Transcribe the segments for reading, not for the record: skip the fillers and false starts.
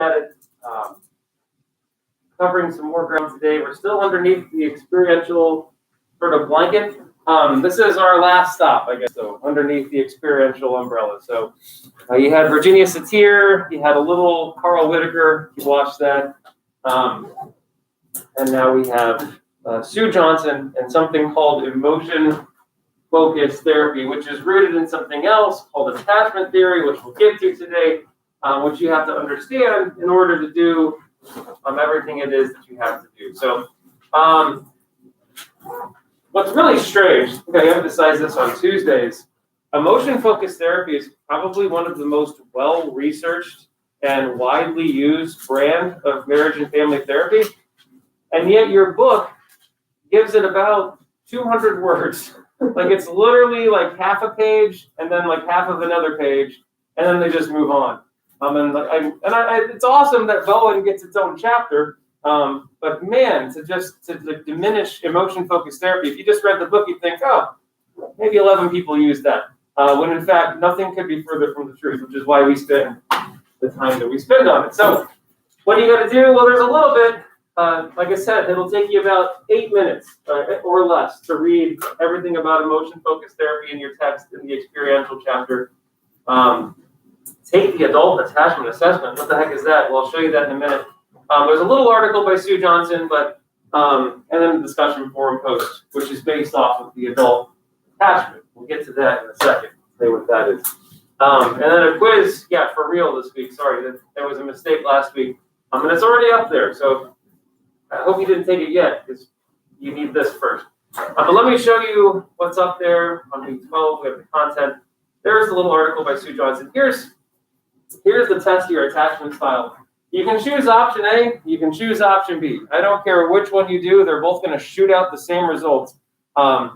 at it, covering some more ground today. We're still underneath the experiential sort of blanket. This is our last stop, I guess, so underneath the experiential umbrella. So you had Virginia Satir, you had a little Carl Whitaker, you watched that. And now we have Sue Johnson and something called emotion-focused therapy, which is rooted in something else called attachment theory, which we'll get to today, which you have to understand in order to do everything it is that you have to do. So what's really strange, I think I emphasized this on Tuesdays, emotion-focused therapy is probably one of the most well-researched and widely used brand of marriage and family therapy. And yet your book gives it about 200 words. Like it's literally like half a page and then like half of another page, and then they just move on. It's awesome that Bowen gets its own chapter, but man, to diminish emotion-focused therapy, if you just read the book, you'd think, oh, maybe 11 people use that. When in fact, nothing could be further from the truth, which is why we spend the time that we spend on it. So what do you got to do? Well, there's a little bit. Like I said, it'll take you about 8 minutes or less to read everything about emotion-focused therapy in your text in the experiential chapter. Take the adult attachment assessment. What the heck is that? Well, I'll show you that in a minute. There's a little article by Sue Johnson, and then a discussion forum post, which is based off of the adult attachment. We'll get to that in a second. Say what that is. And then a quiz, yeah, for real this week. Sorry, there was a mistake last week. And it's already up there, so I hope you didn't take it yet, because you need this first. But let me show you what's up there on week 12. We have the content. There's the little article by Sue Johnson. Here's the test of your attachment style. You can choose option A, you can choose option B. I don't care which one you do, they're both going to shoot out the same results.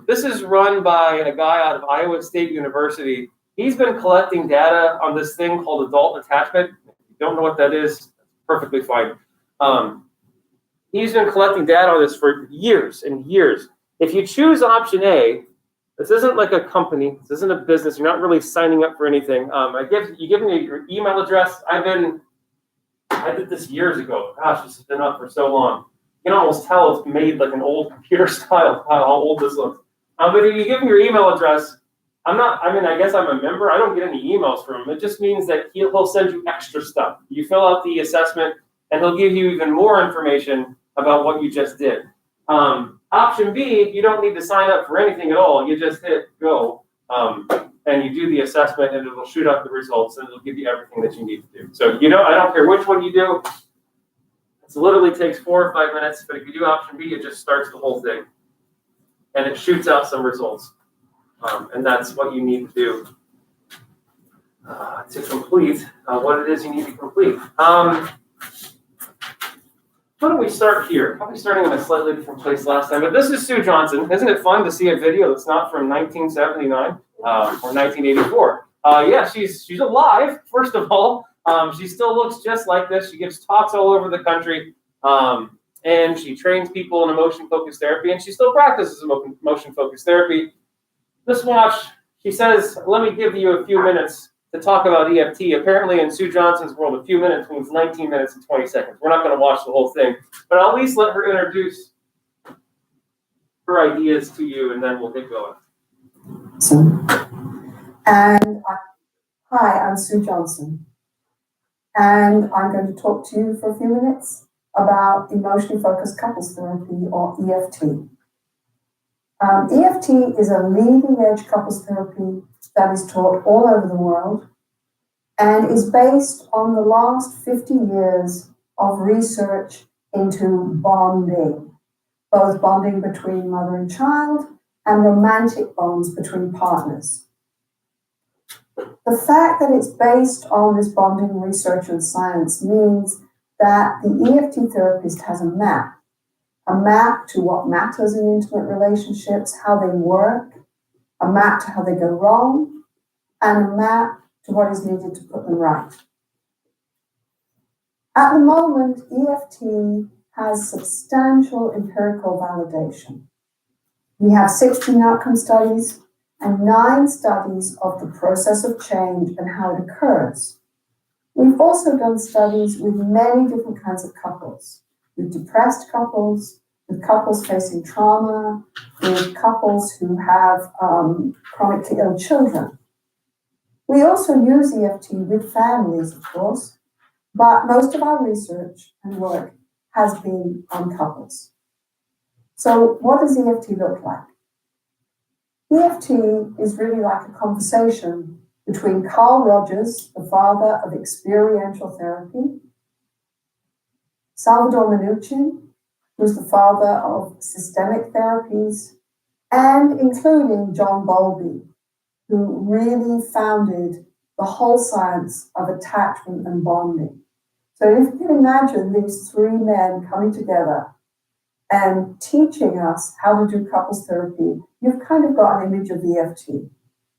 This is run by a guy out of Iowa State University. He's been collecting data on this thing called adult attachment. If you don't know what that is, perfectly fine. He's been collecting data on this for years and years. If you choose option A, this isn't like a company. This isn't a business. You're not really signing up for anything. You give me your email address. I did this years ago. Gosh, this has been up for so long. You can almost tell it's made like an old computer style, how old this looks. But if you give me your email address, I guess I'm a member. I don't get any emails from him. It just means that he'll send you extra stuff. You fill out the assessment, and he'll give you even more information about what you just did. Option B, you don't need to sign up for anything at all. You just hit go, and you do the assessment, and it'll shoot up the results, and it'll give you everything that you need to do. So I don't care which one you do. It literally takes 4 or 5 minutes, but if you do option B, it just starts the whole thing, and it shoots out some results. And that's what you need to do to complete what it is you need to complete. Why don't we start here? Probably starting in a slightly different place last time, but this is Sue Johnson. Isn't it fun to see a video that's not from 1979 or 1984? Yeah, she's alive, first of all. She still looks just like this. She gives talks all over the country, and she trains people in emotion-focused therapy, and she still practices emotion-focused therapy. This watch, she says, let me give you a few minutes to talk about EFT. Apparently, in Sue Johnson's world, a few minutes means 19 minutes and 20 seconds. We're not going to watch the whole thing, but I'll at least let her introduce her ideas to you, and then we'll get going. And hi, I'm Sue Johnson, and I'm going to talk to you for a few minutes about emotionally focused couples therapy, or EFT. EFT is a leading-edge couples therapy that is taught all over the world and is based on the last 50 years of research into bonding, both bonding between mother and child and romantic bonds between partners. The fact that it's based on this bonding research and science means that the EFT therapist has a map to what matters in intimate relationships, how they work, a map to how they go wrong, and a map to what is needed to put them right. At the moment, EFT has substantial empirical validation. We have 16 outcome studies and 9 studies of the process of change and how it occurs. We've also done studies with many different kinds of couples, with depressed couples, with couples facing trauma, with couples who have chronically ill children. We also use EFT with families, of course, but most of our research and work has been on couples. So what does EFT look like? EFT is really like a conversation between Carl Rogers, the father of experiential therapy, Salvador Minuchin, who's the father of systemic therapies, and including John Bowlby, who really founded the whole science of attachment and bonding. So if you can imagine these three men coming together and teaching us how to do couples therapy, you've kind of got an image of EFT.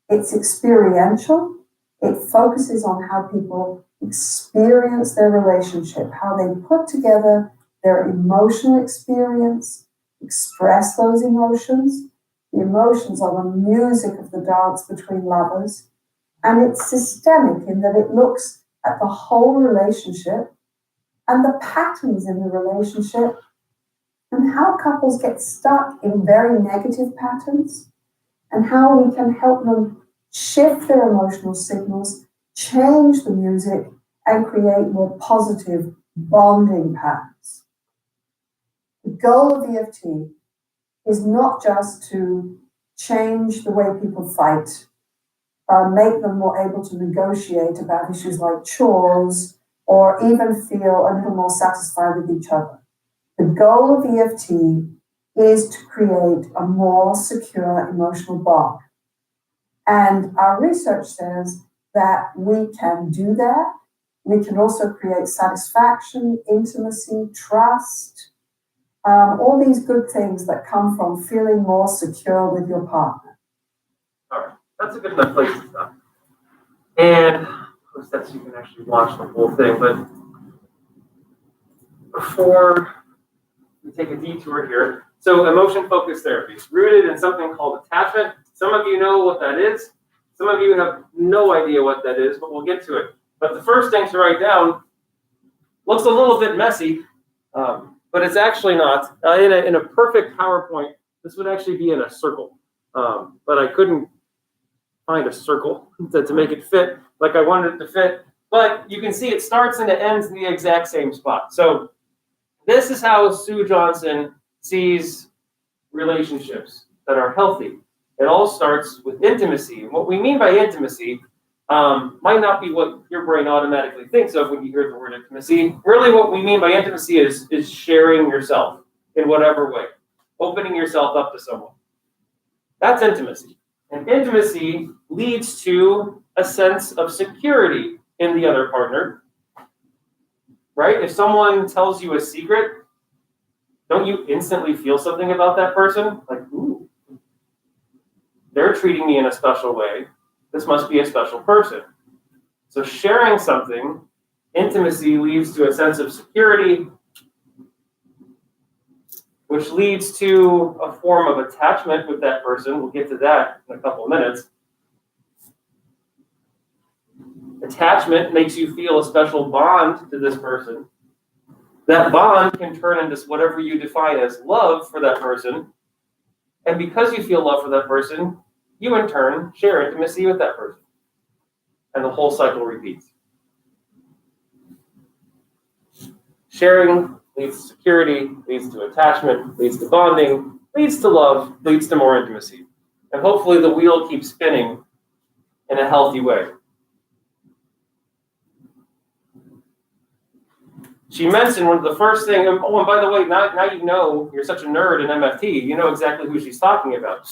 It's experiential. It focuses on how people experience their relationship, how they put together their emotional experience, express those emotions. The emotions are the music of the dance between lovers. And it's systemic in that it looks at the whole relationship and the patterns in the relationship and how couples get stuck in very negative patterns and how we can help them shift their emotional signals, change the music, and create more positive bonding patterns. The goal of EFT is not just to change the way people fight, make them more able to negotiate about issues like chores, or even feel a little more satisfied with each other. The goal of EFT is to create a more secure emotional bond. And our research says that we can do that. We can also create satisfaction, intimacy, trust, all these good things that come from feeling more secure with your partner. All right, that's a good enough place to stop. And of course, that's you can actually watch the whole thing. But before we take a detour here, so emotion-focused therapy is rooted in something called attachment. Some of you know what that is. Some of you have no idea what that is, but we'll get to it. But the first thing to write down looks a little bit messy, but it's actually not. In a perfect PowerPoint, this would actually be in a circle, but I couldn't find a circle to make it fit like I wanted it to fit. But you can see it starts and it ends in the exact same spot. So this is how Sue Johnson sees relationships that are healthy. It all starts with intimacy. And what we mean by intimacy might not be what your brain automatically thinks of when you hear the word intimacy. Really what we mean by intimacy is sharing yourself in whatever way, opening yourself up to someone. That's intimacy. And intimacy leads to a sense of security in the other partner, right? If someone tells you a secret, don't you instantly feel something about that person? Like, ooh, they're treating me in a special way. This must be a special person. So sharing something, intimacy leads to a sense of security, which leads to a form of attachment with that person. We'll get to that in a couple of minutes. Attachment makes you feel a special bond to this person. That bond can turn into whatever you define as love for that person. And because you feel love for that person, you in turn share intimacy with that person. And the whole cycle repeats. Sharing leads to security, leads to attachment, leads to bonding, leads to love, leads to more intimacy. And hopefully the wheel keeps spinning in a healthy way. She mentioned one of the first things, oh, and by the way, now you know, you're such a nerd in MFT, you know exactly who she's talking about.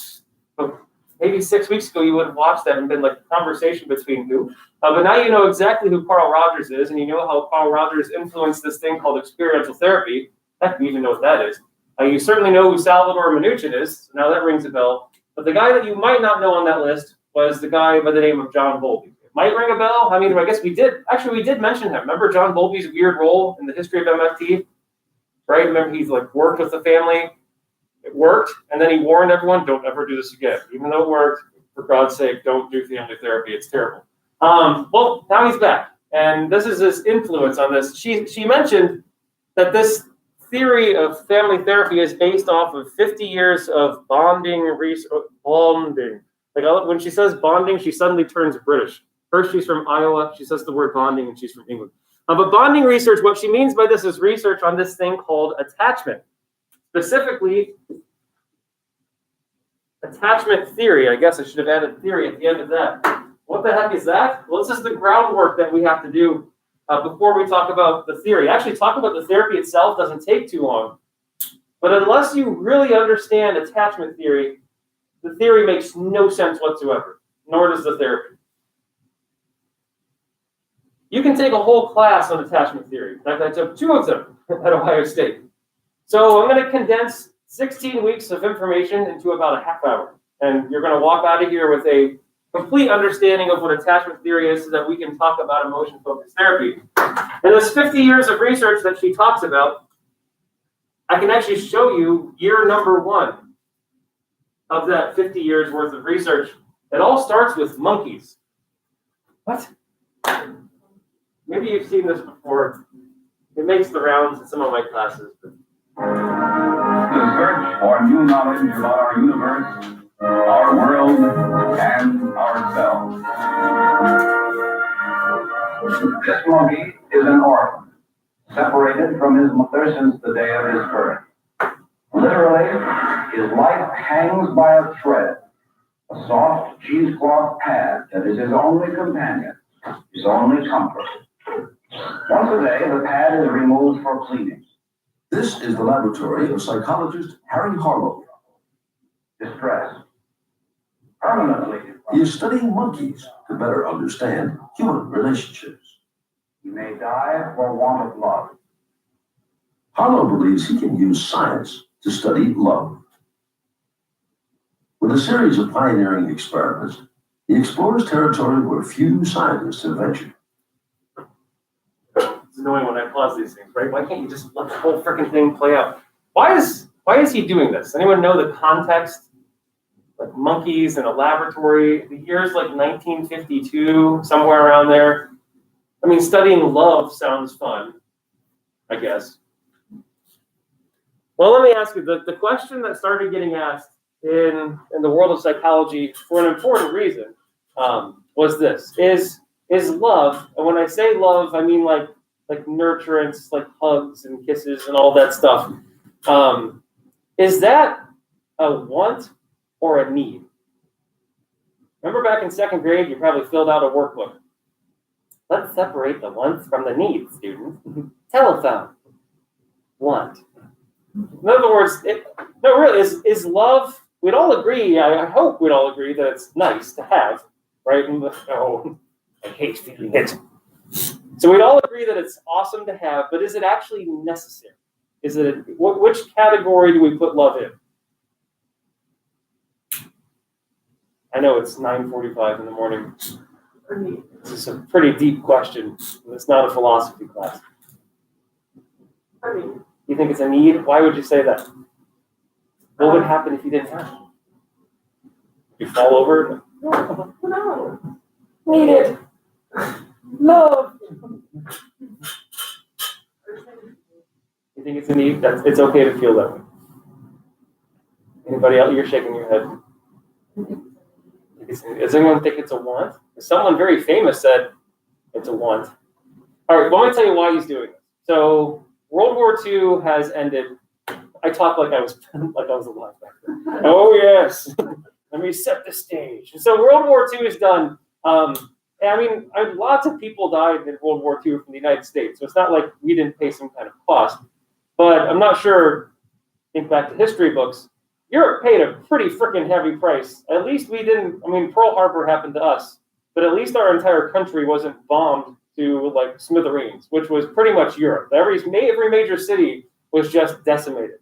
But maybe 6 weeks ago, you would have watched that and been like a conversation between who. But now you know exactly who Carl Rogers is, and you know how Carl Rogers influenced this thing called experiential therapy. Heck, you even know what that is. You certainly know who Salvador Minuchin is, so now that rings a bell. But the guy that you might not know on that list was the guy by the name of John Bowlby. Might ring a bell. I mean, I guess we did. Actually, we did mention him. Remember John Bowlby's weird role in the history of MFT? Right? Remember he's like worked with the family. It worked. And then he warned everyone, don't ever do this again. Even though it worked, for God's sake, don't do family therapy. It's terrible. Well, now he's back. And this is his influence on this. She mentioned that this theory of family therapy is based off of 50 years of bonding. Like when she says bonding, she suddenly turns British. First, she's from Iowa. She says the word bonding, and she's from England. But bonding research, what she means by this is research on this thing called attachment. Specifically, attachment theory. I guess I should have added theory at the end of that. What the heck is that? Well, this is the groundwork that we have to do before we talk about the theory. Actually, talk about the therapy itself doesn't take too long. But unless you really understand attachment theory, the theory makes no sense whatsoever, nor does the therapy. You can take a whole class on attachment theory. In fact, I took 2 of them at Ohio State. So I'm going to condense 16 weeks of information into about a half hour. And you're going to walk out of here with a complete understanding of what attachment theory is so that we can talk about emotion-focused therapy. And this 50 years of research that she talks about, I can actually show you year number 1 of that 50 years worth of research. It all starts with monkeys. What? Maybe you've seen this before. It makes the rounds in some of my classes. The search for new knowledge about our universe, our world, and ourselves. This monkey is an orphan, separated from his mother since the day of his birth. Literally, his life hangs by a thread, a soft cheesecloth pad that is his only companion, his only comfort. Once a day, the pad is removed for cleaning. This is the laboratory of psychologist Harry Harlow. Distress. Permanently. He is studying monkeys to better understand human relationships. He may die for want of love. Harlow believes he can use science to study love. With a series of pioneering experiments, he explores territory where few scientists have ventured. It's annoying when I pause these things, right? Why can't you just let the whole freaking thing play out? Why is he doing this? Anyone know the context? Like monkeys in a laboratory, the year's like 1952, somewhere around there. I mean, studying love sounds fun, I guess. Well, let me ask you, the question that started getting asked in the world of psychology for an important reason was this: is love, and when I say love, I mean like nurturance, like hugs and kisses and all that stuff. Is that a want or a need? Remember back in 2nd grade, you probably filled out a workbook. Let's separate the wants from the needs, students. Telephone. Want. In other words, is love, we'd all agree, I hope we'd all agree that it's nice to have, right? Oh, I hate feeling it. So we'd all agree that it's awesome to have, but is it actually necessary? Is it, which category do we put love in? I know it's 9:45 in the morning. This is a pretty deep question. It's not a philosophy class. You think it's a need? Why would you say that? What would happen if you didn't have it? You fall over? No. Need it. Love. You think it's a need? It's okay to feel that way. Anybody else? You're shaking your head. Does anyone think it's a want? Someone very famous said it's a want. All right, well, let me tell you why he's doing this. So World War II has ended. I talk like I was alive back then. Oh yes, let me set the stage. So World War II is done. Lots of people died in World War II from the United States, so it's not like we didn't pay some kind of cost. But I'm not sure. Think back to history books. Europe paid a pretty freaking heavy price. At least we didn't. Pearl Harbor happened to us, but at least our entire country wasn't bombed to like smithereens, which was pretty much Europe. Every major city was just decimated.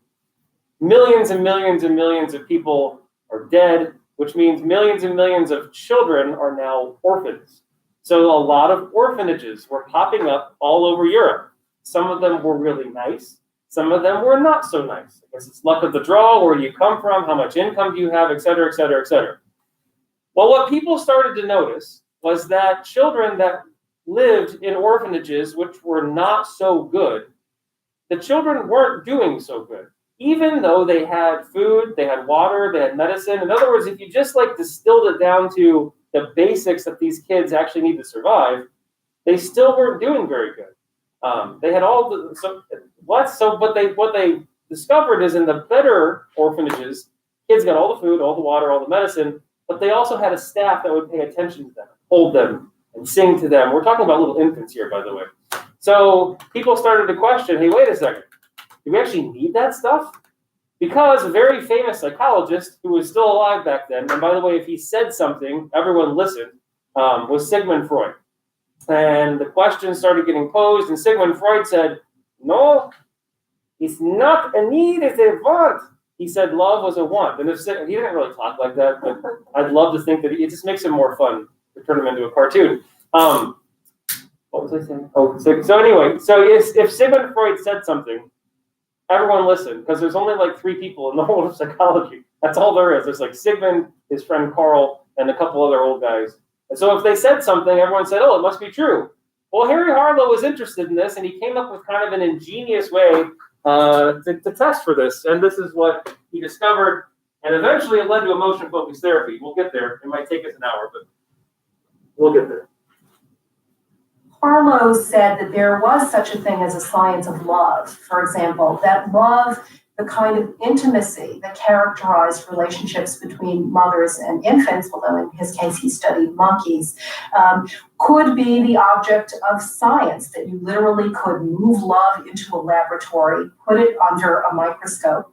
Millions and millions and millions of people are dead, which means millions and millions of children are now orphans. So a lot of orphanages were popping up all over Europe. Some of them were really nice. Some of them were not so nice. I guess it's luck of the draw, where you come from, how much income do you have, et cetera, et cetera, et cetera. Well, what people started to notice was that children that lived in orphanages which were not so good, the children weren't doing so good. Even though they had food, they had water, they had medicine. In other words, if you just like distilled it down to the basics that these kids actually need to survive, they still weren't doing very good. They had all the what they discovered is in the better orphanages, kids got all the food, all the water, all the medicine, but they also had a staff that would pay attention to them, hold them, and sing to them. We're talking about little infants here, by the way. So people started to question, hey, wait a second, do we actually need that stuff? Because a very famous psychologist who was still alive back then, and by the way, if he said something, everyone listened, was Sigmund Freud. And the question started getting posed, and Sigmund Freud said, no, it's not a need, it's a want. He said love was a want. And he didn't really talk like that, but I'd love to think that it just makes it more fun to turn him into a cartoon. What was I saying? So anyway, so if Sigmund Freud said something, everyone listened, because there's only like 3 people in the whole of psychology. That's all there is. There's like Sigmund, his friend Carl, and a couple other old guys. And so if they said something, everyone said, oh, it must be true. Well, Harry Harlow was interested in this, and he came up with kind of an ingenious way to test for this. And this is what he discovered. And eventually it led to emotion-focused therapy. We'll get there. It might take us an hour, but we'll get there. Harlow said that there was such a thing as a science of love, for example, that love, the kind of intimacy that characterized relationships between mothers and infants, although in his case he studied monkeys, could be the object of science, that you literally could move love into a laboratory, put it under a microscope.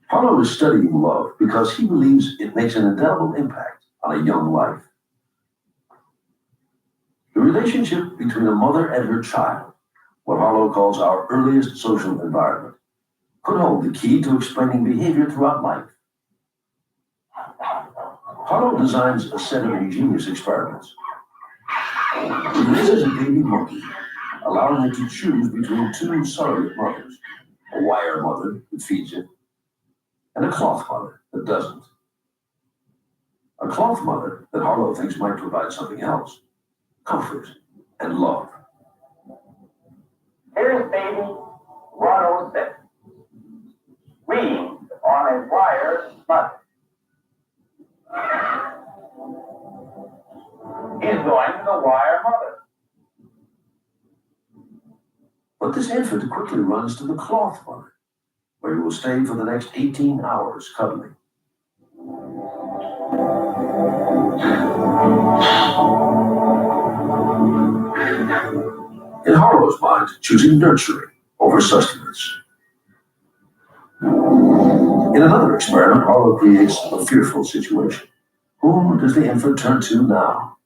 Harlow is studying love because he believes it makes an indelible impact on a young life. The relationship between a mother and her child, what Harlow calls our earliest social environment, could hold the key to explaining behavior throughout life. Harlow designs a set of ingenious experiments. He raises a baby monkey, allowing it to choose between 2 surrogate mothers, a wire mother that feeds it, and a cloth mother that doesn't. A cloth mother that Harlow thinks might provide something else: comfort and love. Here's baby 106, weaned on a wire mother. He's going to the wire mother. But this infant quickly runs to the cloth mother, where he will stay for the next 18 hours cuddling. In Harlow's mind, choosing nurturing over sustenance. In another experiment, Harlow creates a fearful situation. Whom does the infant turn to now?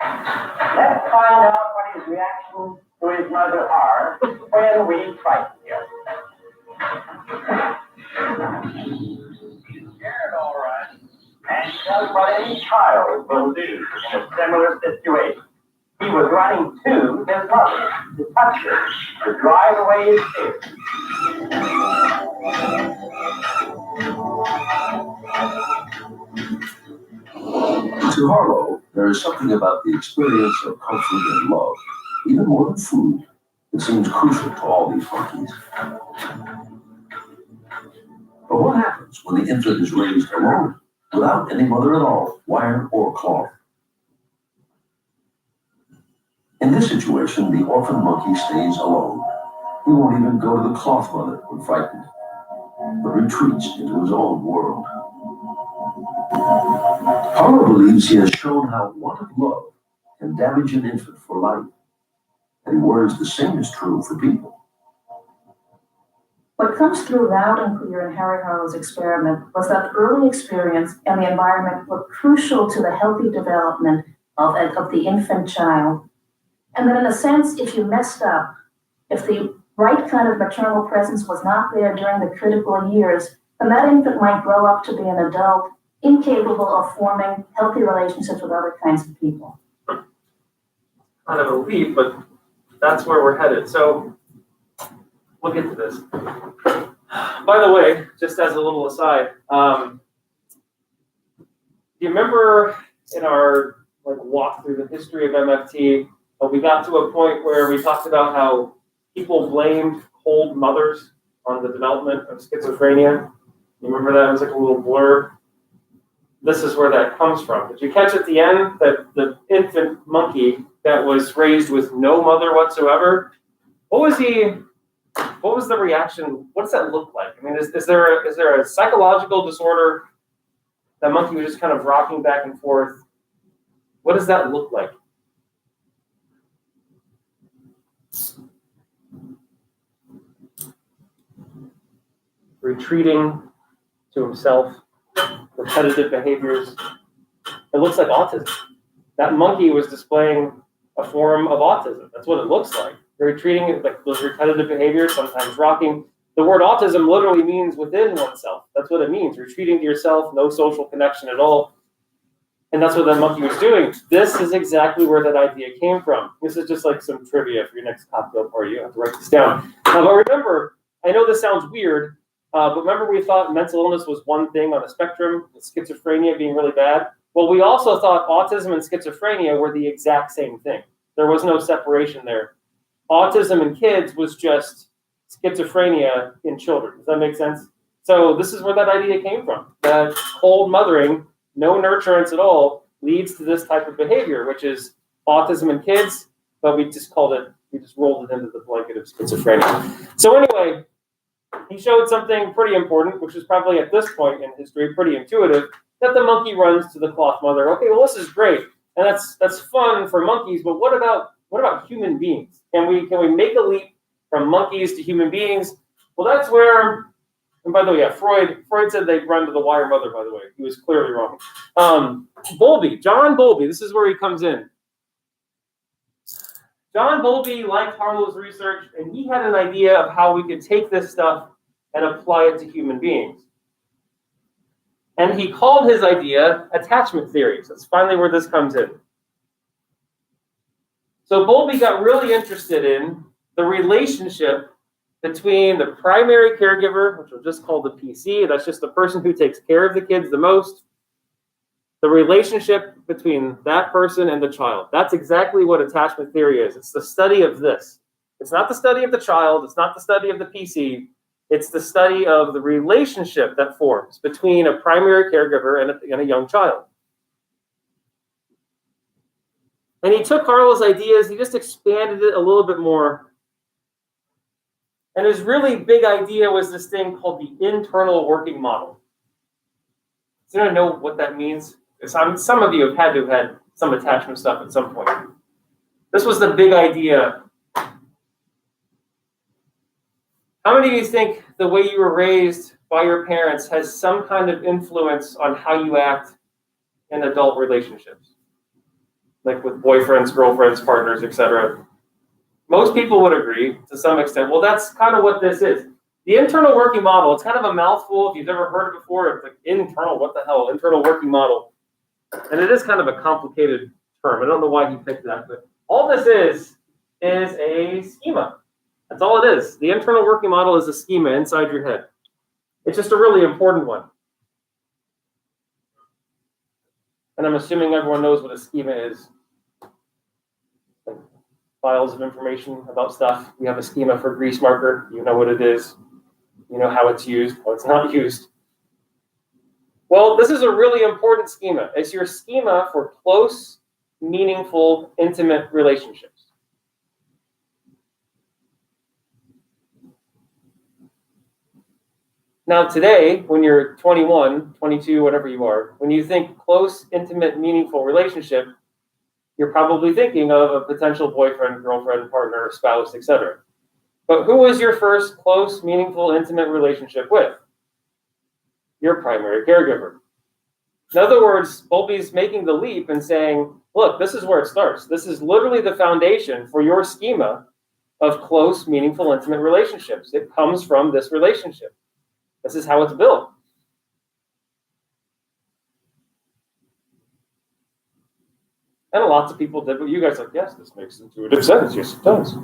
Let's find out what his reactions to his mother are when we frighten him. He's scared, all right. And he does what any child will do in a similar situation. He was running to his mother, to touch her, to drive away his fear. To Harlow, there is something about the experience of comfort and love, even more than food, that seems crucial to all these monkeys. But what happens when the infant is raised alone, without any mother at all, wire or cloth? In this situation, the orphan monkey stays alone. He won't even go to the cloth mother when frightened, but retreats into his own world. Harlow believes he has shown how want of love can damage an infant for life, and he worries the same is true for people. What comes through loud and clear in Harry Harlow's experiment was that early experience and the environment were crucial to the healthy development of the infant child. And that in a sense, if you messed up, if the right kind of maternal presence was not there during the critical years, then that infant might grow up to be an adult incapable of forming healthy relationships with other kinds of people. Kind of a leap, but that's where we're headed. So we'll get to this. By the way, just as a little aside, do you remember in our like walk through the history of MFT. But we got to a point where we talked about how people blamed cold mothers on the development of schizophrenia. You remember that? It was like a little blur. This is where that comes from. Did you catch at the end that the infant monkey that was raised with no mother whatsoever, what was the reaction? What does that look like? I mean, is there a psychological disorder? That monkey was just kind of rocking back and forth. What does that look like? Retreating to himself, repetitive behaviors. It looks like autism. That monkey was displaying a form of autism. That's what it looks like. They're retreating, like those repetitive behaviors, sometimes rocking. The word autism literally means within oneself. That's what it means. Retreating to yourself, no social connection at all. And that's what that monkey was doing. This is exactly where that idea came from. This is just like some trivia for your next cocktail party. You have to write this down. But remember, I know this sounds weird, but remember we thought mental illness was one thing on a spectrum, with schizophrenia being really bad? Well, we also thought autism and schizophrenia were the exact same thing. There was no separation there. Autism in kids was just schizophrenia in children. Does that make sense? So this is where that idea came from. That cold mothering, no nurturance at all, leads to this type of behavior, which is autism in kids, but we just rolled it into the blanket of schizophrenia. So anyway, he showed something pretty important, which is probably at this point in history pretty intuitive, that the monkey runs to the cloth mother. Okay, well, this is great, and that's fun for monkeys, but what about human beings? Can we make a leap from monkeys to human beings? Well, that's where, and by the way, yeah, Freud said they'd run to the wire mother, by the way. He was clearly wrong. John Bowlby, this is where he comes in. John Bowlby liked Harlow's research, and he had an idea of how we could take this stuff and apply it to human beings. And he called his idea attachment theories. That's finally where this comes in. So Bowlby got really interested in the relationship between the primary caregiver, which we'll just call the PC, that's just the person who takes care of the kids the most, the relationship between that person and the child. That's exactly what attachment theory is. It's the study of this. It's not the study of the child. It's not the study of the PC. It's the study of the relationship that forms between a primary caregiver and a young child. And he took Harlow's ideas, he just expanded it a little bit more. And his really big idea was this thing called the internal working model. Does anyone know what that means? Some of you have had some attachment stuff at some point. This was the big idea. How many of you think the way you were raised by your parents has some kind of influence on how you act in adult relationships? Like with boyfriends, girlfriends, partners, etc. Most people would agree to some extent. Well, that's kind of what this is. The internal working model, it's kind of a mouthful. If you've ever heard it before, it's like internal, what the hell, internal working model. And it is kind of a complicated term. I don't know why he picked that, but all this is a schema. That's all it is. The internal working model is a schema inside your head. It's just a really important one. And I'm assuming everyone knows what a schema is. Like files of information about stuff. We have a schema for grease marker. You know what it is. You know how it's used, how it's not used. Well, this is a really important schema. It's your schema for close, meaningful, intimate relationships. Now today, when you're 21, 22, whatever you are, when you think close, intimate, meaningful relationship, you're probably thinking of a potential boyfriend, girlfriend, partner, spouse, etc. But who was your first close, meaningful, intimate relationship with? Your primary caregiver. In other words, Bowlby's making the leap and saying, look, this is where it starts. This is literally the foundation for your schema of close, meaningful, intimate relationships. It comes from this relationship. This is how it's built. And lots of people did what you guys are like, yes, this makes intuitive sense. Yes, it does.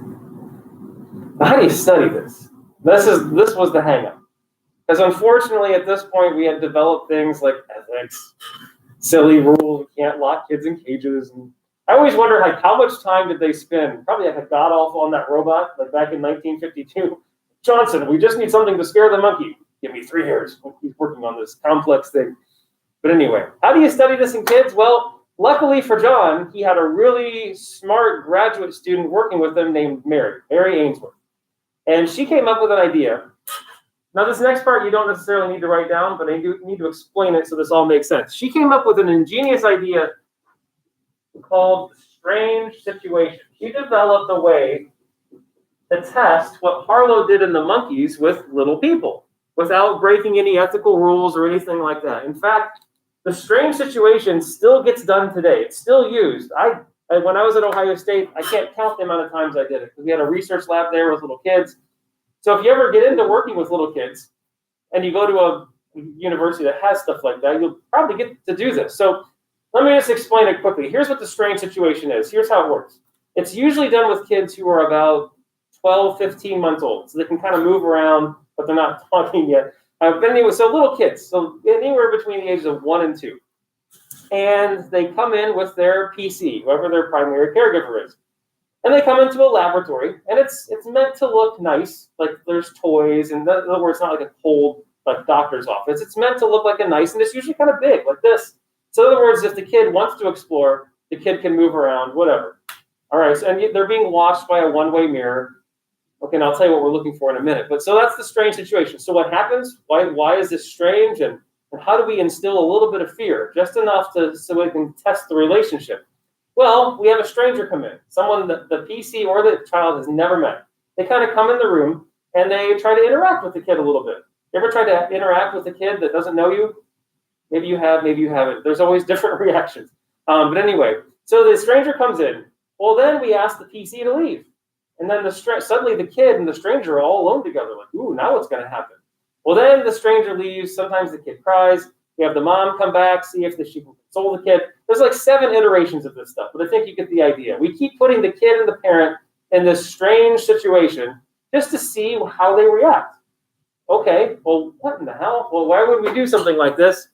But how do you study this? This was the hang-up. Because unfortunately, at this point, we had developed things like ethics, silly rules. We can't lock kids in cages. And I always wonder, like, how much time did they spend? Probably like a god awful on that robot, like back in 1952. Johnson, we just need something to scare the monkey. Give me 3 years. He's working on this complex thing. But anyway, how do you study this in kids? Well, luckily for John, he had a really smart graduate student working with him named Mary Ainsworth. And she came up with an idea. Now, this next part you don't necessarily need to write down, but I need to explain it so this all makes sense. She came up with an ingenious idea called strange situation. She developed a way to test what Harlow did in the monkeys with little people without breaking any ethical rules or anything like that. In fact, the strange situation still gets done today. It's still used. When I was at Ohio State, I can't count the amount of times I did it because we had a research lab there with little kids. So if you ever get into working with little kids and you go to a university that has stuff like that, you'll probably get to do this. So let me just explain it quickly. Here's what the strange situation is. Here's how it works. It's usually done with kids who are about 12, 15 months old. So they can kind of move around, but they're not talking yet. But anyway, so little kids, so anywhere between the ages of 1 and 2. And they come in with their PC, whoever their primary caregiver is. And they come into a laboratory, and it's meant to look nice, like there's toys, and in other words, it's not like a cold like doctor's office. It's meant to look like a nice, and it's usually kind of big, like this. So in other words, if the kid wants to explore, the kid can move around, whatever. All right, so and they're being watched by a one-way mirror. Okay, and I'll tell you what we're looking for in a minute. But so that's the strange situation. So what happens? Why is this strange? And how do we instill a little bit of fear, just enough so we can test the relationship? Well, we have a stranger come in, someone that the PC or the child has never met. They kind of come in the room and they try to interact with the kid a little bit. You ever try to interact with a kid that doesn't know you? Maybe you have, maybe you haven't. There's always different reactions. But anyway, so the stranger comes in. Well, then we ask the PC to leave. And then suddenly the kid and the stranger are all alone together. Like, ooh, now what's going to happen? Well, then the stranger leaves. Sometimes the kid cries. You have the mom come back, see if she can console the kid. There's like 7 iterations of this stuff, but I think you get the idea. We keep putting the kid and the parent in this strange situation just to see how they react. Okay, well, what in the hell? Well, why would we do something like this?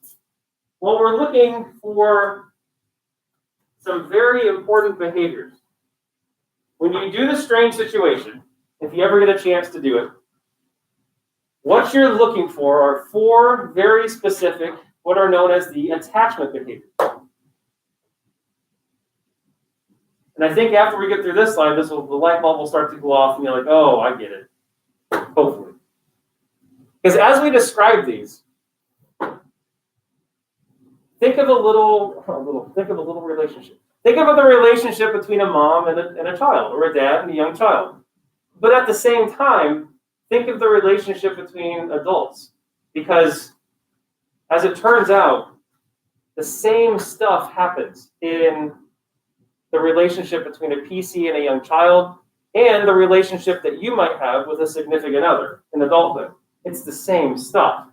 Well, we're looking for some very important behaviors. When you do the strange situation, if you ever get a chance to do it, what you're looking for are 4 very specific, what are known as the attachment behaviors. And I think after we get through this slide, the light bulb will start to go off and you're like, oh, I get it. Hopefully. Because as we describe these, think of a little relationship. Think of the relationship between a mom and a child, or a dad and a young child. But at the same time, think of the relationship between adults. Because as it turns out, the same stuff happens in the relationship between a PC and a young child, and the relationship that you might have with a significant other in adulthood. It's the same stuff.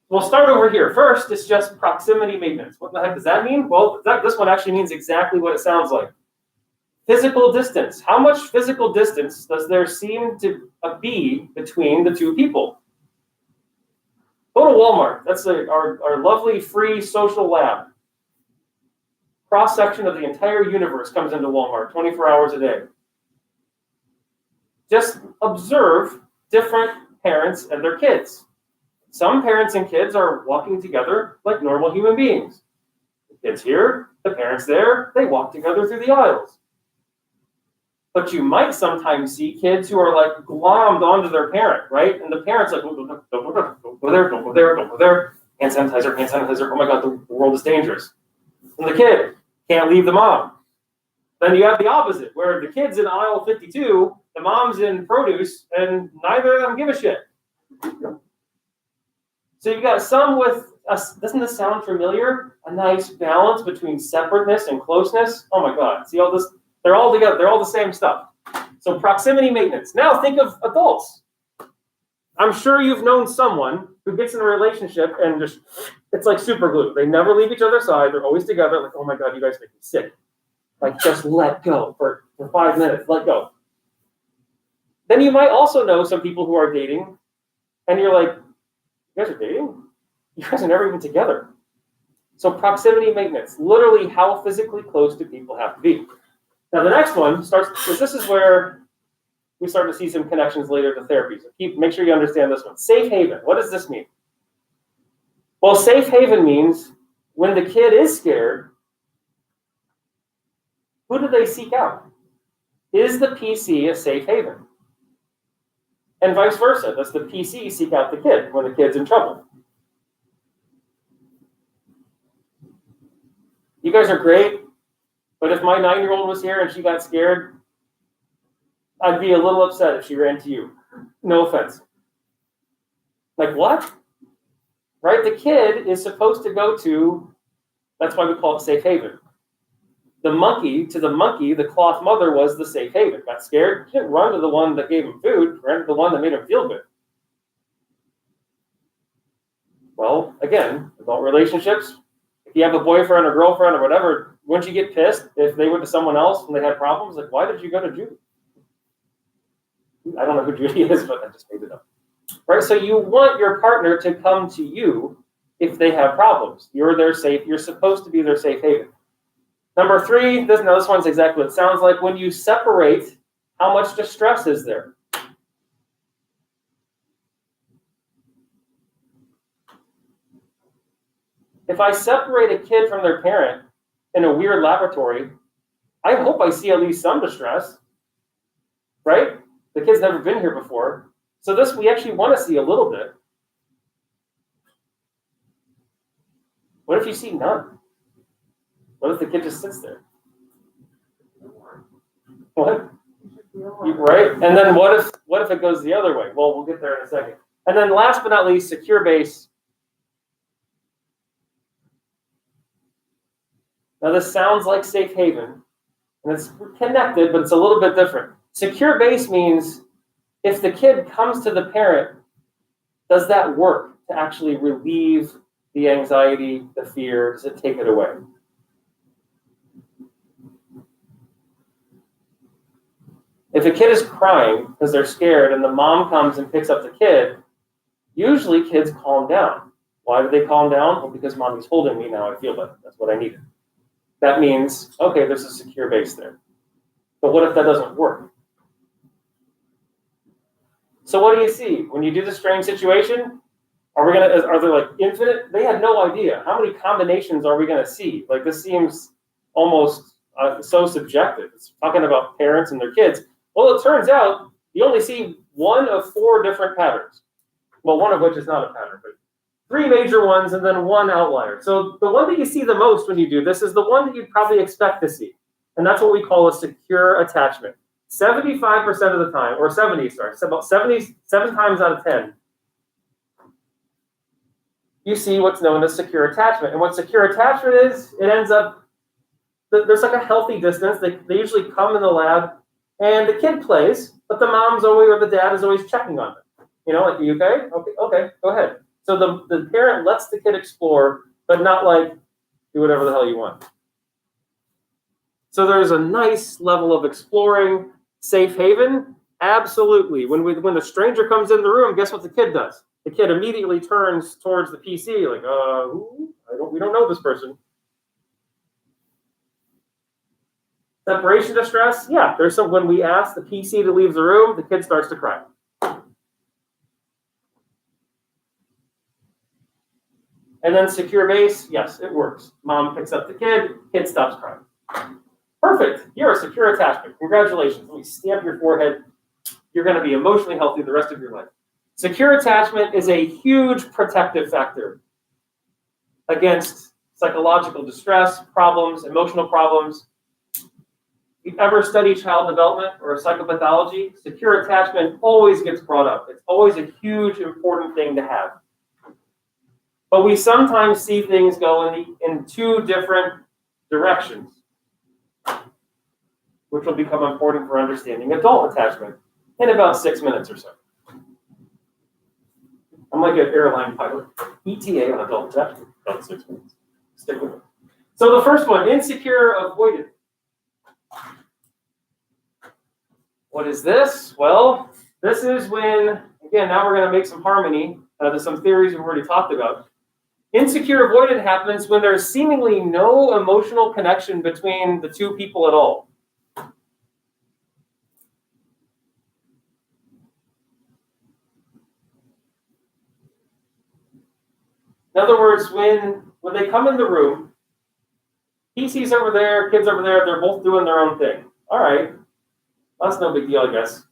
We'll start over here. First, it's just proximity maintenance. What the heck does that mean? Well, this one actually means exactly what it sounds like. Physical distance. How much physical distance does there seem to be between the 2 people? Go to Walmart. That's our lovely free social lab. Cross-section of the entire universe comes into Walmart 24 hours a day. Just observe different parents and their kids. Some parents and kids are walking together like normal human beings. The kids here, the parents there, they walk together through the aisles. But you might sometimes see kids who are like glommed onto their parent, right? And the parent's like, don't go there, don't go there, don't go there. Hand sanitizer, oh my God, the world is dangerous. And the kid can't leave the mom. Then you have the opposite, where the kid's in aisle 52, the mom's in produce, and neither of them give a shit. So you've got some with, doesn't this sound familiar? A nice balance between separateness and closeness. Oh my God, see all this? They're all together, they're all the same stuff. So proximity maintenance. Now think of adults. I'm sure you've known someone who gets in a relationship and just, it's like super glue. They never leave each other's side, they're always together, like, oh my God, you guys make me sick. Like, just let go for 5 minutes, let go. Then you might also know some people who are dating, and you're like, you guys are dating? You guys are never even together. So proximity maintenance, literally how physically close do people have to be? Now the next one starts, because this is where we start to see some connections later to therapy. So make sure you understand this one. Safe haven, what does this mean? Well, safe haven means when the kid is scared, who do they seek out? Is the PC a safe haven? And vice versa. Does the PC seek out the kid when the kid's in trouble? You guys are great, but if my 9-year-old was here and she got scared, I'd be a little upset if she ran to you. No offense. Like what? Right? The kid is supposed to go to, that's why we call it safe haven. The monkey, the cloth mother was the safe haven. Got scared, he didn't run to the one that gave him food, ran to the one that made him feel good. Well, again, adult relationships, if you have a boyfriend or girlfriend or whatever, wouldn't you get pissed if they went to someone else when they had problems? Like, why did you go to Judy? I don't know who Judy is, but I just made it up. Right? So you want your partner to come to you if they have problems. You're supposed to be their safe haven. Number 3, this one's exactly what it sounds like. When you separate, how much distress is there? If I separate a kid from their parent in a weird laboratory, I hope I see at least some distress, right? The kid's never been here before. So this, we actually want to see a little bit. What if you see none? What if the kid just sits there? What? Right? And then what if it goes the other way? Well, we'll get there in a second. And then last but not least, secure base. Now this sounds like safe haven, and it's connected, but it's a little bit different. Secure base means if the kid comes to the parent, does that work to actually relieve the anxiety, the fear? Does it take it away? If a kid is crying because they're scared and the mom comes and picks up the kid, usually kids calm down. Why do they calm down? Well, because mommy's holding me now, I feel better. That's what I needed. That means, okay, there's a secure base there. But what if that doesn't work? So what do you see? When you do the strange situation, are there like infinite? They had no idea. How many combinations are we going to see? Like this seems almost so subjective. It's talking about parents and their kids. Well, it turns out you only see one of 4 different patterns. Well, one of which is not a pattern, but 3 major ones and then 1 outlier. So the one that you see the most when you do this is the one that you'd probably expect to see. And that's what we call a secure attachment. 75% of the time, or 70, sorry, about 77 times out of 10, you see what's known as secure attachment. And what secure attachment is, it ends up, there's like a healthy distance. They usually come in the lab, and the kid plays, but the mom's always, or the dad is always checking on them. You know, like, you okay? Okay, go ahead. So the parent lets the kid explore, but not like, do whatever the hell you want. So there's a nice level of exploring. Safe haven? Absolutely. When the stranger comes in the room, guess what the kid does? The kid immediately turns towards the PC, like, we don't know this person. Separation distress? Yeah, when we ask the PC to leave the room, the kid starts to cry. And then secure base, yes, it works. Mom picks up the kid stops crying. Perfect, you're a secure attachment. Congratulations, let me stamp your forehead. You're gonna be emotionally healthy the rest of your life. Secure attachment is a huge protective factor against psychological distress, problems, emotional problems. If you ever study child development or psychopathology, secure attachment always gets brought up. It's always a huge, important thing to have. But we sometimes see things go in 2 different directions, which will become important for understanding adult attachment in about 6 minutes or so. I'm like an airline pilot. ETA on adult attachment, about 6 minutes. Stick with it. So the first one, insecure avoidant. What is this? Well, this is when, again, now we're going to make some harmony to some theories we've already talked about. Insecure avoidant happens when there's seemingly no emotional connection between the two people at all. In other words, when they come in the room, PC's over there, kids over there, they're both doing their own thing. All right, that's no big deal, I guess.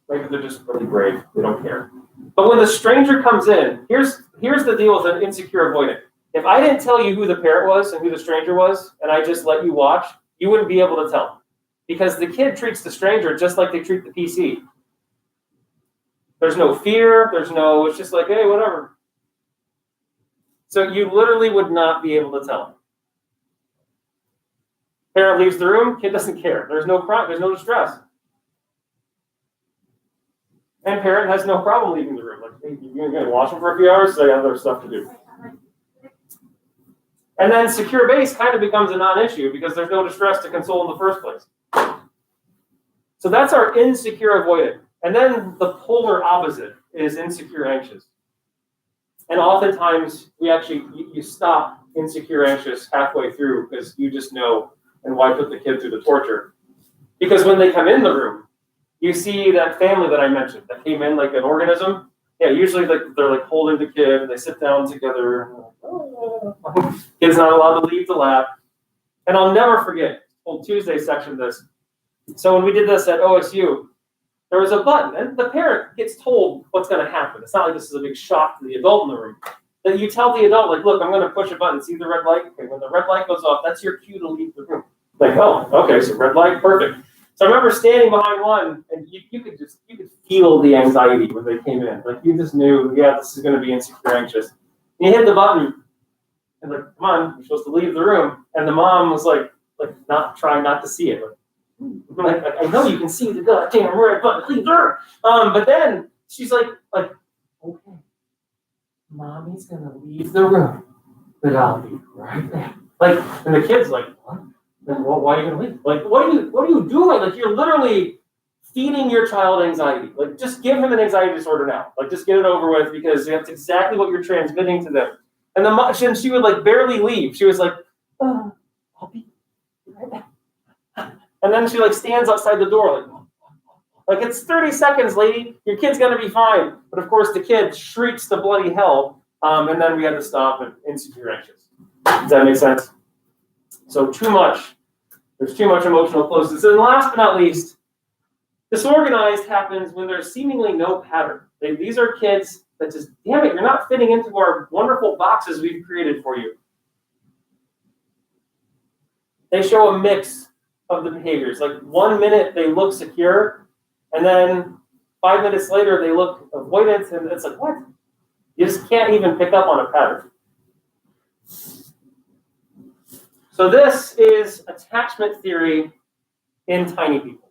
Maybe they're just really brave. They don't care. But when the stranger comes in, here's the deal with an insecure avoidant. If I didn't tell you who the parent was and who the stranger was, and I just let you watch, you wouldn't be able to tell. Because the kid treats the stranger just like they treat the PC. There's no fear, it's just like, hey, whatever. So you literally would not be able to tell. Parent leaves the room, kid doesn't care. There's no crime, there's no distress. And parent has no problem leaving the room. Like, hey, you're going to watch them for a few hours, so I got other stuff to do. And then secure base kind of becomes a non-issue because there's no distress to console in the first place. So that's our insecure avoidant. And then the polar opposite is insecure anxious. And oftentimes you stop insecure anxious halfway through because you just know, and why put the kid through the torture? Because when they come in the room, you see that family that I mentioned that came in like an organism. Yeah, usually they're like holding the kid and they sit down together. Kid's not allowed to leave the lap. And I'll never forget, old Tuesday section of this. So when we did this at OSU, there was a button, and the parent gets told what's going to happen. It's not like this is a big shock to the adult in the room. That you tell the adult, like, look, I'm going to push a button, see the red light? Okay, when the red light goes off, that's your cue to leave the room. Like, oh, okay, so red light, perfect. So I remember standing behind one, and you could feel the anxiety when they came in. Like, you just knew, yeah, this is going to be insecure anxious. And you hit the button, and like, come on, you're supposed to leave the room. And the mom was like not trying not to see it. Like, I know you can see the goddamn red button, leave her. But then she's like, okay, mommy's gonna leave the room, but I'll be right back. Like, and the kid's like, what? Then, well, why are you gonna leave? Like, what are you doing? Like, you're literally feeding your child anxiety. Like, just give him an anxiety disorder now. Like, just get it over with because that's exactly what you're transmitting to them. And the mom, she would like barely leave. She was like, oh, I'll be right back. And then she like stands outside the door like it's 30 seconds, lady. Your kid's gonna be fine. But of course the kid shrieks the bloody hell. And then we had to stop and insecure anxious. Does that make sense? So there's too much emotional closeness. And last but not least, disorganized happens when there's seemingly no pattern. These are kids that just, damn it, you're not fitting into our wonderful boxes we've created for you. They show a mix of the behaviors. Like 1 minute they look secure, and then 5 minutes later they look avoidant, and it's like, what? You just can't even pick up on a pattern. So this is attachment theory in tiny people.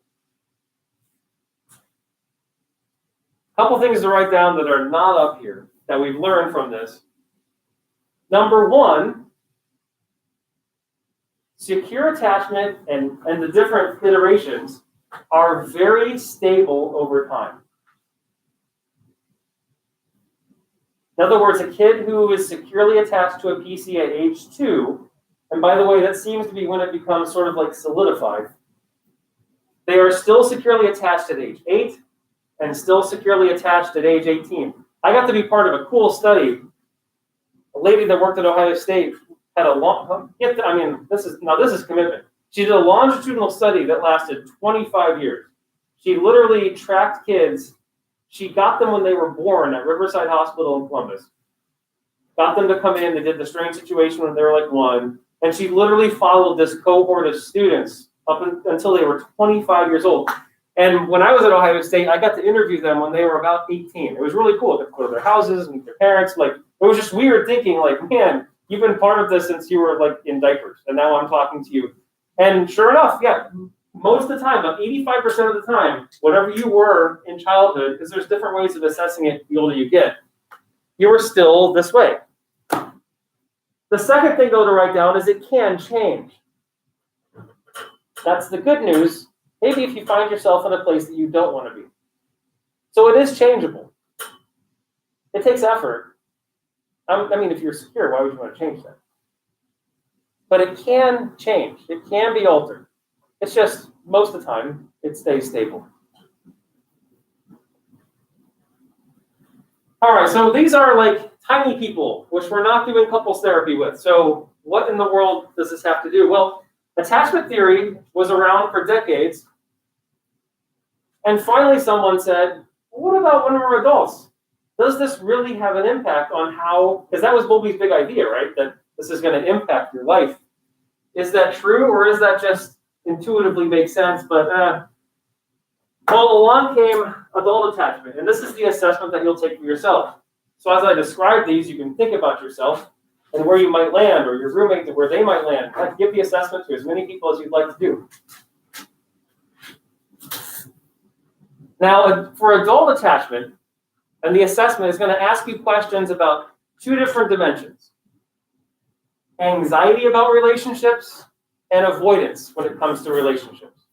A couple things to write down that are not up here that we've learned from this. Number one, secure attachment and the different iterations are very stable over time. In other words, a kid who is securely attached to a PC at age 2, and by the way, that seems to be when it becomes sort of like solidified, they are still securely attached at age 8 and still securely attached at age 18. I got to be part of a cool study. A lady that worked at Ohio State had this is commitment. She did a longitudinal study that lasted 25 years. She literally tracked kids. She got them when they were born at Riverside Hospital in Columbus. Got them to come in. They did the strange situation when they were like 1. And she literally followed this cohort of students until they were 25 years old. And when I was at Ohio State, I got to interview them when they were about 18. It was really cool. They go to their houses and meet their parents. Like, it was just weird thinking, like, man, you've been part of this since you were like in diapers, and now I'm talking to you. And sure enough, yeah, most of the time, about 85% of the time, whatever you were in childhood, because there's different ways of assessing it the older you get, you were still this way. The second thing, though, to write down is it can change. That's the good news. Maybe if you find yourself in a place that you don't want to be. So it is changeable. It takes effort. I mean, if you're secure, why would you want to change that? But it can change. It can be altered. It's just most of the time it stays stable. All right, so these are like tiny people, which we're not doing couples therapy with. So what in the world does this have to do? Well, attachment theory was around for decades. And finally someone said, what about when we're adults? Does this really have an impact on how, because that was Bowlby's big idea, right? That this is going to impact your life. Is that true, or is that just intuitively makes sense? But well, along came adult attachment, and this is the assessment that you'll take for yourself. So as I describe these, you can think about yourself and where you might land, or your roommate, where they might land. Give the assessment to as many people as you'd like to do. Now, for adult attachment, and the assessment is going to ask you questions about two different dimensions: anxiety about relationships and avoidance when it comes to relationships.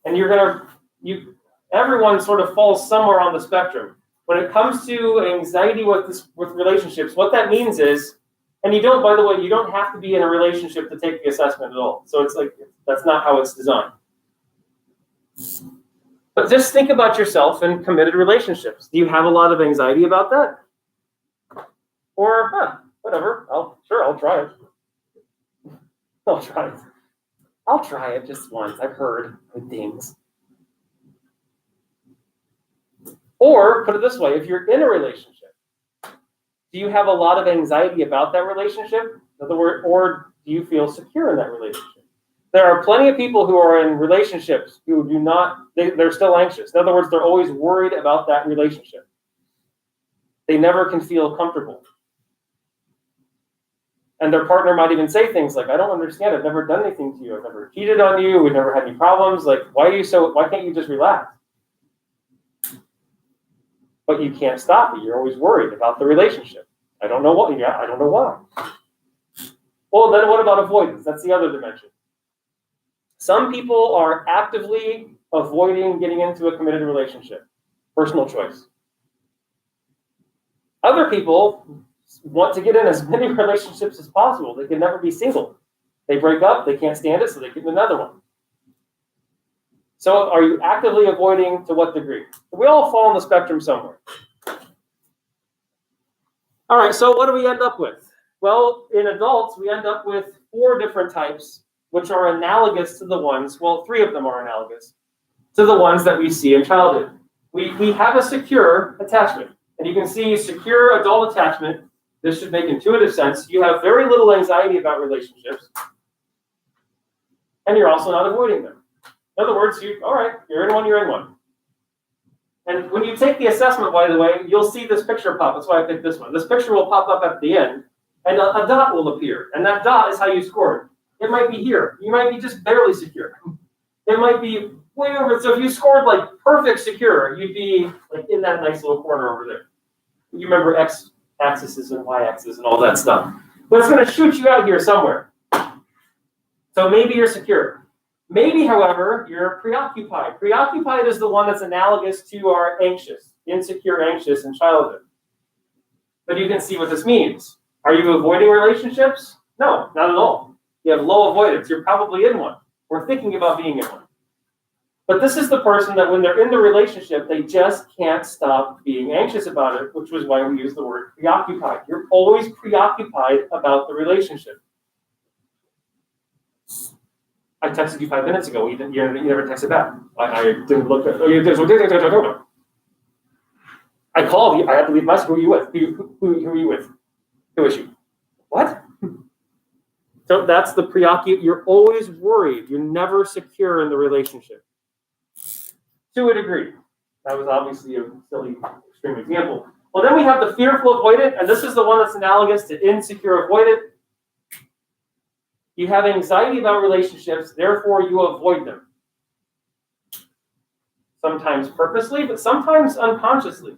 And everyone sort of falls somewhere on the spectrum. When it comes to anxiety with relationships, what that means is, and you don't, by the way, you don't have to be in a relationship to take the assessment at all. So it's like, that's not how it's designed. But just think about yourself in committed relationships. Do you have a lot of anxiety about that? Or, whatever, I'll try it. I'll try it just once. I've heard good things. Or, put it this way, if you're in a relationship, do you have a lot of anxiety about that relationship? In other words, or do you feel secure in that relationship? There are plenty of people who are in relationships who do not, they're still anxious. In other words, they're always worried about that relationship. They never can feel comfortable. And their partner might even say things like, I don't understand, I've never done anything to you, I've never cheated on you, we've never had any problems, like, why can't you just relax? But you can't stop it, you're always worried about the relationship. I don't know why. Well, then what about avoidance? That's the other dimension. Some people are actively avoiding getting into a committed relationship. Personal choice. Other people want to get in as many relationships as possible. They can never be single. They break up, they can't stand it, so they get in another one. So are you actively avoiding to what degree? We all fall on the spectrum somewhere. All right, so what do we end up with? Well, in adults, we end up with 4 different types, which are analogous to the ones, well, 3 of them are analogous, to the ones that we see in childhood. We have a secure attachment. And you can see secure adult attachment. This should make intuitive sense. You have very little anxiety about relationships. And you're also not avoiding them. In other words, you're in one, you're in one. And when you take the assessment, by the way, you'll see this picture pop. That's why I picked this one. This picture will pop up at the end, and a dot will appear. And that dot is how you scored. It might be here. You might be just barely secure. It might be way over. So if you scored like perfect secure, you'd be like in that nice little corner over there. You remember x-axis and y-axis and all that stuff. But it's going to shoot you out here somewhere. So maybe you're secure. Maybe, however, you're preoccupied. Preoccupied is the one that's analogous to our anxious, insecure, anxious in childhood. But you can see what this means. Are you avoiding relationships? No, not at all. You have low avoidance. You're probably in one. We're thinking about being in one. But this is the person that when they're in the relationship, they just can't stop being anxious about it, which was why we use the word preoccupied. You're always preoccupied about the relationship. I texted you 5 minutes ago. You never texted back. I didn't look at it. I called you. I had to leave my school. Who are you with? Who are you with? Who is she? What? So that's the preoccupation. You're always worried. You're never secure in the relationship. To a degree. That was obviously a silly, extreme example. Well, then we have the fearful avoidant, and this is the one that's analogous to insecure avoidant. You have anxiety about relationships, therefore you avoid them. Sometimes purposely, but sometimes unconsciously.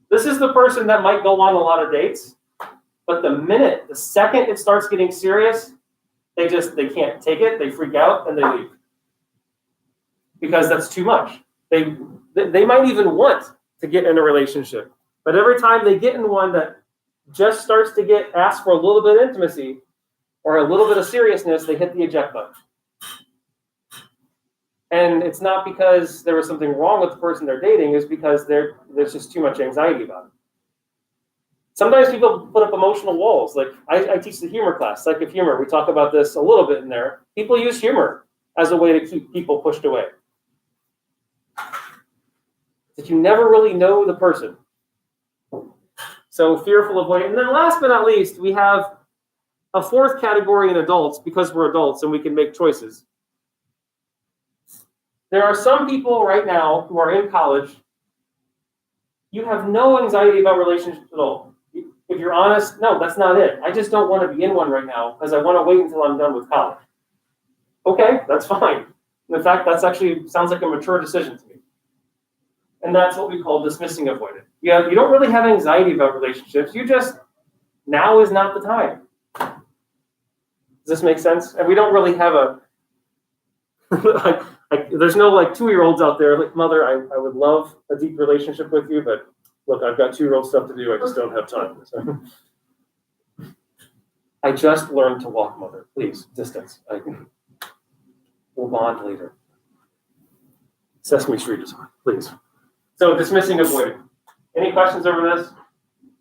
This is the person that might go on a lot of dates, but the second it starts getting serious, they can't take it, they freak out, and they leave. Because that's too much. They might even want to get in a relationship, but every time they get in one that just starts to get asked for a little bit of intimacy or a little bit of seriousness, they hit the eject button. And it's not because there was something wrong with the person they're dating, it's because there's just too much anxiety about it. Sometimes people put up emotional walls. Like I teach the humor class, Psych of Humor. We talk about this a little bit in there. People use humor as a way to keep people pushed away. That you never really know the person. So fearful of waiting. And then last but not least, we have a fourth category in adults because we're adults and we can make choices. There are some people right now who are in college. You have no anxiety about relationships at all. If you're honest, no, that's not it. I just don't want to be in one right now because I want to wait until I'm done with college. Okay, that's fine. In fact, that's actually sounds like a mature decision to me. And that's what we call dismissing avoidant. You don't really have anxiety about relationships. You just, now is not the time. Does this make sense? And we don't really have a, there's no like 2-year-olds out there like, mother, I would love a deep relationship with you, but look, I've got 2-year-old stuff to do. I just don't have time. So, I just learned to walk, mother. Please, distance. We'll bond later. Sesame Street is on, please. So dismissing avoidant. Any questions over this?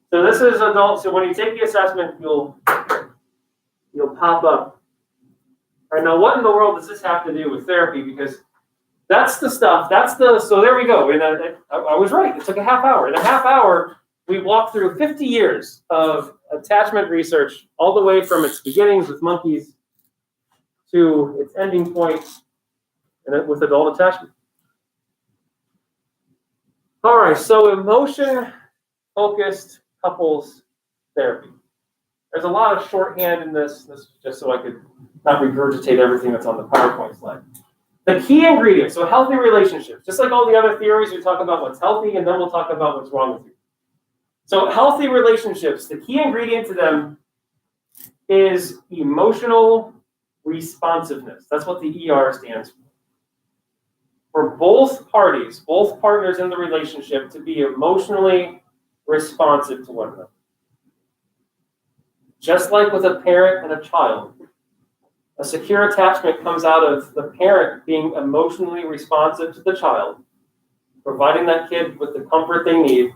So this is adult. So when you take the assessment, you'll pop up. All right, now what in the world does this have to do with therapy? Because that's the stuff. So there we go. And I was right. It took a half hour. In a half hour, we walked through 50 years of attachment research, all the way from its beginnings with monkeys to its ending point with adult attachment. All right, so emotion-focused couples therapy. There's a lot of shorthand in this. This is just so I could not regurgitate everything that's on the PowerPoint slide. The key ingredients, so healthy relationships, just like all the other theories, we talk about what's healthy, and then we'll talk about what's wrong with you. So healthy relationships, the key ingredient to them is emotional responsiveness. That's what the ER stands for. For both parties, both partners in the relationship to be emotionally responsive to one another. Just like with a parent and a child, a secure attachment comes out of the parent being emotionally responsive to the child, providing that kid with the comfort they need.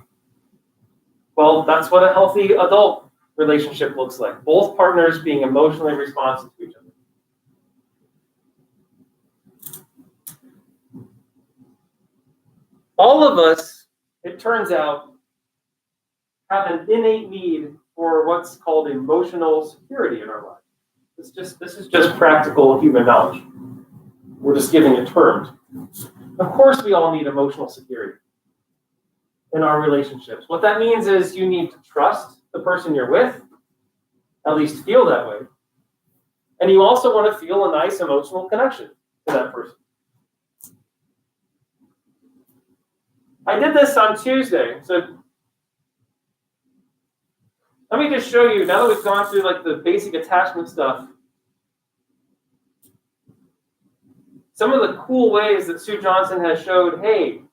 Well, that's what a healthy adult relationship looks like. Both partners being emotionally responsive to each other. All of us, it turns out, have an innate need for what's called emotional security in our life. This is just practical human knowledge. We're just giving it terms. Of course, we all need emotional security in our relationships. What that means is you need to trust the person you're with, at least feel that way. And you also want to feel a nice emotional connection to that person. I did this on Tuesday. So let me just show you, now that we've gone through like the basic attachment stuff, some of the cool ways that Sue Johnson has showed, hey,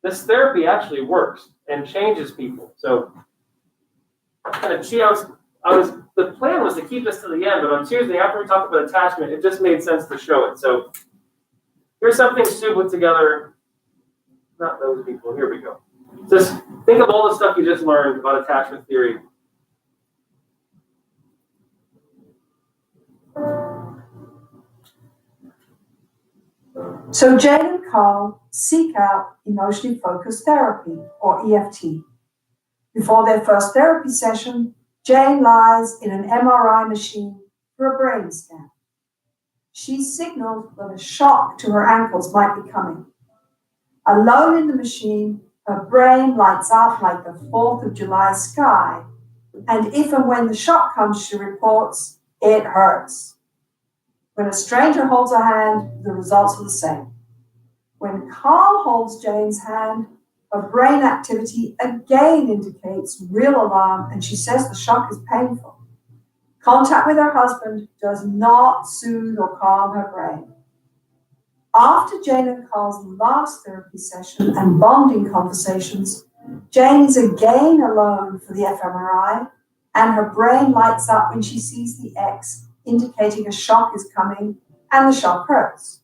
this therapy actually works and changes people. So the plan was to keep this to the end, but on Tuesday, after we talked about attachment, it just made sense to show it. So here's something Sue put together. Not those people, here we go. Just think of all the stuff you just learned about attachment theory. So Jane and Carl seek out emotionally focused therapy, or EFT. Before their first therapy session, Jane lies in an MRI machine for a brain scan. She signaled that a shock to her ankles might be coming. Alone in the machine, her brain lights up like the 4th of July sky, and if and when the shock comes, she reports, it hurts. When a stranger holds her hand, the results are the same. When Carl holds Jane's hand, her brain activity again indicates real alarm, and she says the shock is painful. Contact with her husband does not soothe or calm her brain. After Jane and Carl's last therapy session and bonding conversations, Jane is again alone for the fMRI, and her brain lights up when she sees the X, indicating a shock is coming, and the shock hurts.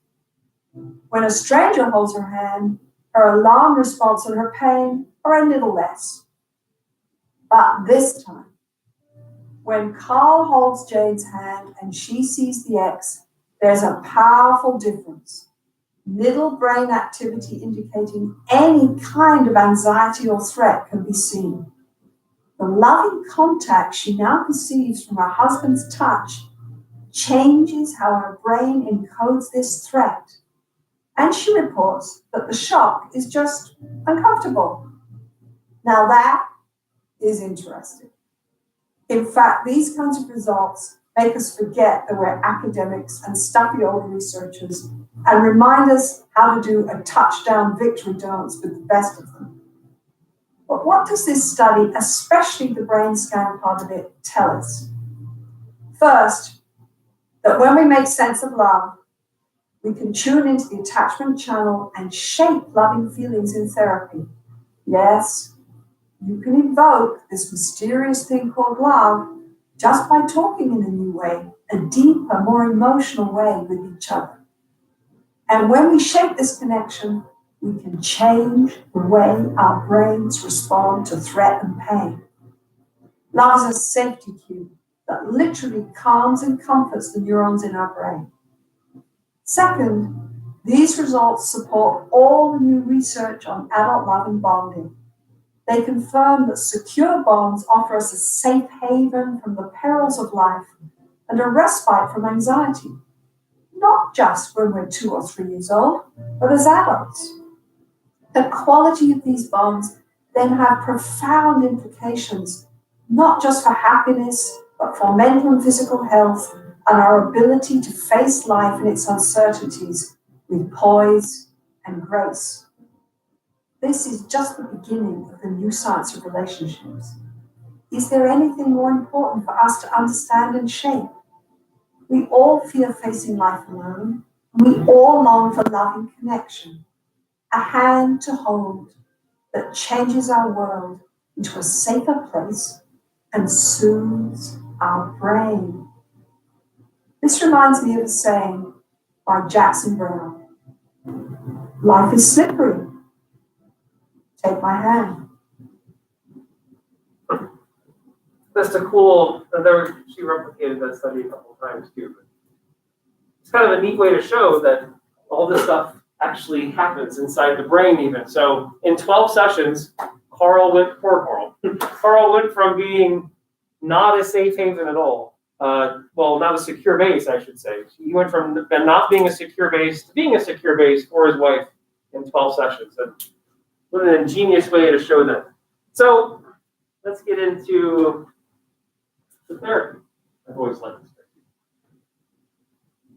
When a stranger holds her hand, her alarm response and her pain are a little less. But this time, when Carl holds Jane's hand and she sees the X, there's a powerful difference. Middle brain activity indicating any kind of anxiety or threat can be seen. The loving contact she now perceives from her husband's touch changes how her brain encodes this threat. And she reports that the shock is just uncomfortable. Now that is interesting. In fact, these kinds of results make us forget that we're academics and stuffy old researchers and remind us how to do a touchdown victory dance with the best of them. But what does this study, especially the brain scan part of it, tell us? First, that when we make sense of love, we can tune into the attachment channel and shape loving feelings in therapy. Yes, you can invoke this mysterious thing called love just by talking in a new way, a deeper, more emotional way with each other. And when we shape this connection, we can change the way our brains respond to threat and pain. Love is a safety cue that literally calms and comforts the neurons in our brain. Second, these results support all the new research on adult love and bonding. They confirm that secure bonds offer us a safe haven from the perils of life and a respite from anxiety, not just when we're 2 or 3 years old, but as adults. The quality of these bonds then have profound implications, not just for happiness, but for mental and physical health and our ability to face life and its uncertainties with poise and grace. This is just the beginning of the new science of relationships. Is there anything more important for us to understand and shape? We all fear facing life alone. We all long for loving connection, a hand to hold that changes our world into a safer place and soothes our brain. This reminds me of a saying by Jackson Brown. Life is slippery. Take my hand. That's a cool, she replicated that study a couple of times too. But it's kind of a neat way to show that all this stuff actually happens inside the brain even. So in 12 sessions, Carl went from being not a safe haven at all. Not a secure base, I should say. He went from not being a secure base to being a secure base for his wife in 12 sessions. And what an ingenious way to show that. So let's get into the therapy. I've always liked this therapy.